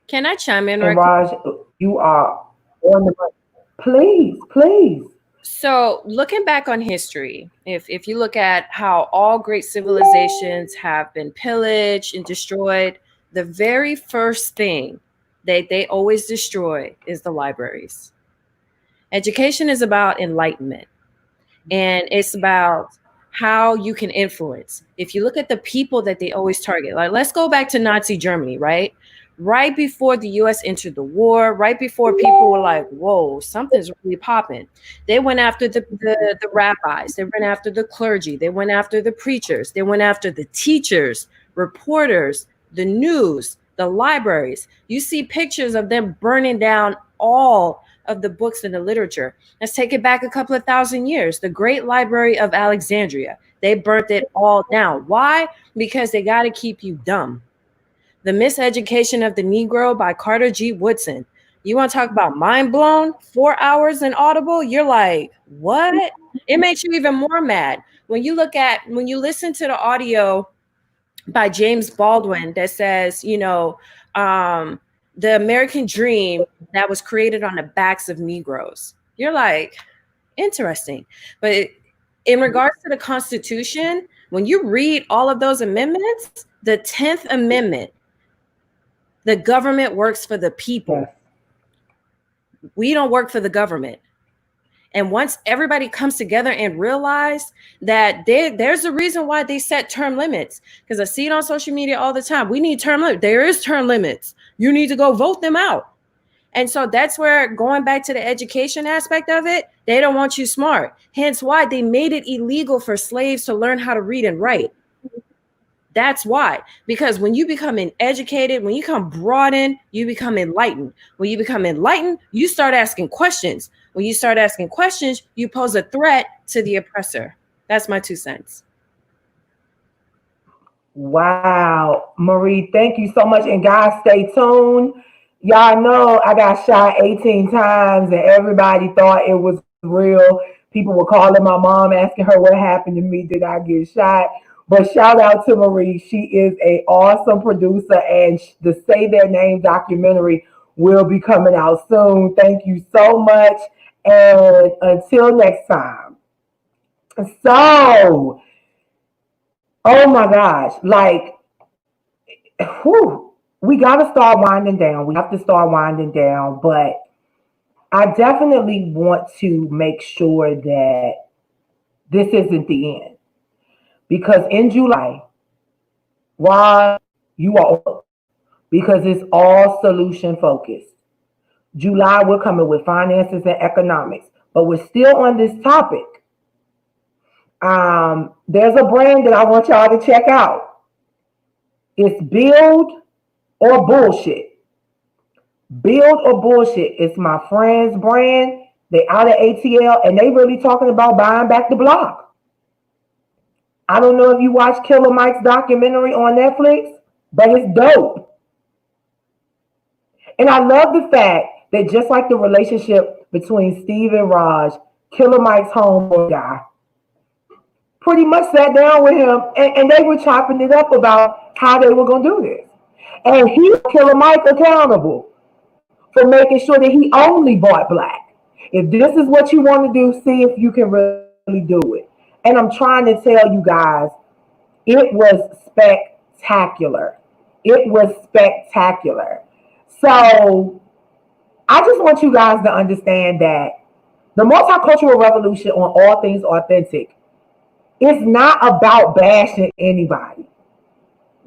Can I chime in And right quick? Raj, you are on the money. Please, please. So, looking back on history, if you look at how all great civilizations have been pillaged and destroyed, the very first thing they always destroy is the libraries. Education is about enlightenment, and it's about how you can influence. If you look at the people that they always target, like let's go back to Nazi Germany, right? Right before the US entered the war, right before people were like, whoa, something's really popping. They went after the rabbis, they went after the clergy, they went after the preachers, they went after the teachers, reporters, the news, the libraries. You see pictures of them burning down all of the books and the literature. Let's take it back a couple of thousand years. The Great Library of Alexandria, they burnt it all down. Why? Because they got to keep you dumb. The Miseducation of the Negro by Carter G. Woodson. You want to talk about mind blown? 4 hours in Audible? You're like, what? It makes you even more mad. When you listen to the audio by James Baldwin that says, the American dream that was created on the backs of Negroes. You're like, interesting. But in regards to the Constitution, when you read all of those amendments, the 10th Amendment The government works for the people. Yes. We don't work for the government. And once everybody comes together and realize that there's a reason why they set term limits, because I see it on social media all the time. We need term limits. There is term limits. You need to go vote them out. And so that's where, going back to the education aspect of it, they don't want you smart. Hence why they made it illegal for slaves to learn how to read and write. That's why. Because when you become educated, when you become broadened, you become enlightened. When you become enlightened, you start asking questions. When you start asking questions, you pose a threat to the oppressor. That's my 2 cents. Wow, Marie, thank you so much. And guys, stay tuned. Y'all know I got shot 18 times and everybody thought it was real. People were calling my mom asking her what happened to me. Did I get shot? But shout out to Marie. She is an awesome producer, and the Say Their Name documentary will be coming out soon. Thank you so much. And until next time. So, oh my gosh, like, whew, we got to start winding down. We have to start winding down. But I definitely want to make sure that this isn't the end. Because in July, why you are, because it's all solution focused. July, we're coming with finances and economics, but we're still on this topic. There's a brand that I want y'all to check out. It's Build or Bullshit. Build or Bullshit. It's my friend's brand. They out of ATL, and they really talking about buying back the block. I don't know if you watch Killer Mike's documentary on Netflix, but it's dope. And I love the fact that just like the relationship between Steve and Raj, Killer Mike's homeboy guy pretty much sat down with him and they were chopping it up about how they were going to do this. And he, Killer Mike, accountable for making sure that he only bought black. If this is what you want to do, see if you can really do it. And I'm trying to tell you guys, it was spectacular. It was spectacular. So I just want you guys to understand that the multicultural revolution on all things authentic is not about bashing anybody.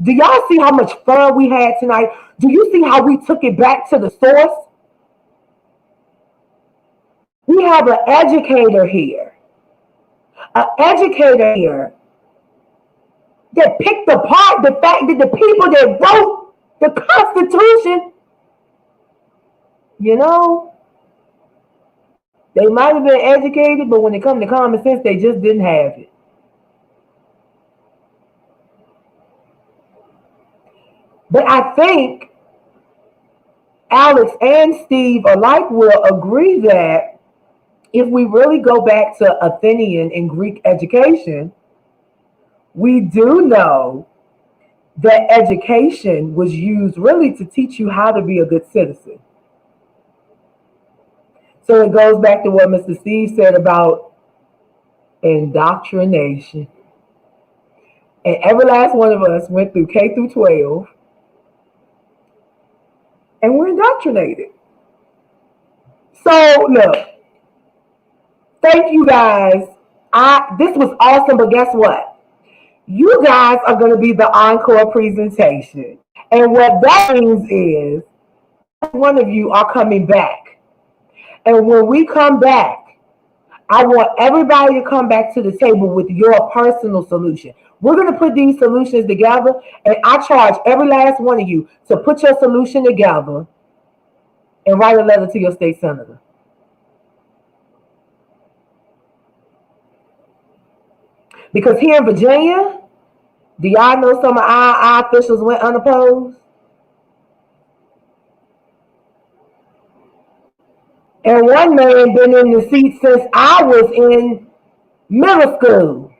Do y'all see how much fun we had tonight? Do you see how we took it back to the source? We have an educator here. An educator here that picked apart the fact that the people that wrote the Constitution, you know, they might have been educated, but when it comes to common sense, they just didn't have it. But I think Alex and Steve alike will agree that if we really go back to Athenian and Greek education, we do know that education was used really to teach you how to be a good citizen. So it goes back to what Mr. Steve said about indoctrination. And every last one of us went through K through 12 and we're indoctrinated. So look, thank you guys. This was awesome, but guess what? You guys are going to be the encore presentation. And what that means is one of you are coming back. And when we come back, I want everybody to come back to the table with your personal solution. We're going to put these solutions together, and I charge every last one of you to put your solution together and write a letter to your state senator. Because here in Virginia, do y'all know some of our officials went unopposed? And one man been in the seat since I was in middle school.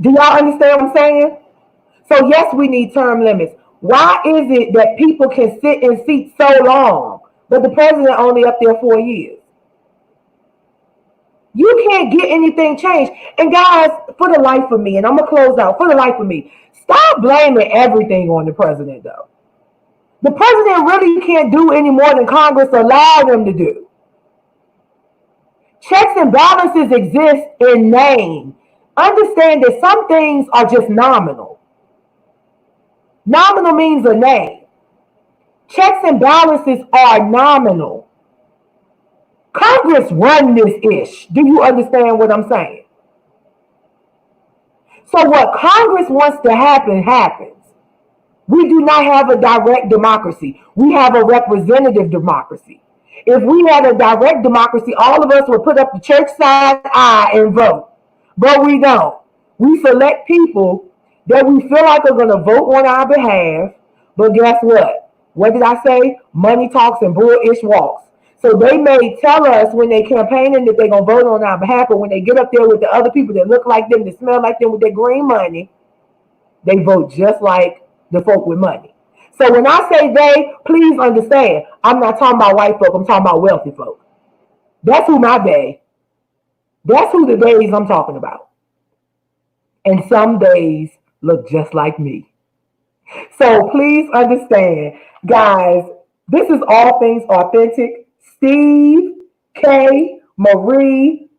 Do y'all understand what I'm saying? So yes, we need term limits. Why is it that people can sit in seats so long, but the president only up there 4 years? You can't get anything changed. And guys, for the life of me, and I'm gonna close out, for the life of me, stop blaming everything on the president though. The president really can't do any more than Congress allowed him to do. Checks and balances exist in name. Understand that some things are just nominal. Nominal means a name. Checks and balances are nominal. Congress run this ish. Do you understand what I'm saying? So what Congress wants to happen happens. We do not have a direct democracy. We have a representative democracy. If we had a direct democracy, all of us would put up the church side I and vote. But we don't. We select people that we feel like are going to vote on our behalf. But guess what? What did I say? Money talks and bullish walks. So they may tell us when they campaigning that they're going to vote on our behalf, but when they get up there with the other people that look like them, that smell like them with their green money, they vote just like the folk with money. So when I say they, please understand, I'm not talking about white folk, I'm talking about wealthy folk. That's who my they. That's who the days I'm talking about. And some days look just like me. So please understand, guys, this is All Things Authentic. Steve, Kay, Marie,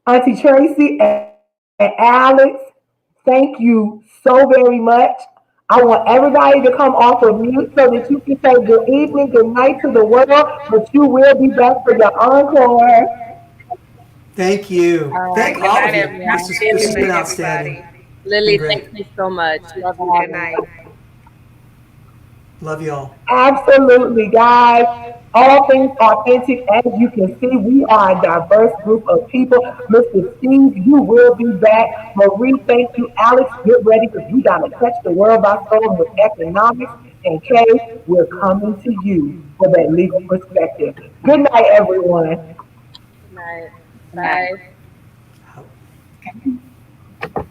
Auntie Tracy, and Alex, thank you so very much. I want everybody to come off of mute so that you can say good evening, good night to the world, but you will be back for your encore. Thank you. All right. Thank Good all night, of you. everyone. This has Lily, been outstanding. Been Lily, great. thank you so much. Love Good having night. you. Love you all. Absolutely, guys. All things authentic. As you can see, we are a diverse group of people. Mr. Steve, you will be back. Marie, thank you. Alex, get ready because we got to touch the world by storm with economics. And Kay, we're coming to you for that legal perspective. Good night, everyone. Good night. Good night. Bye.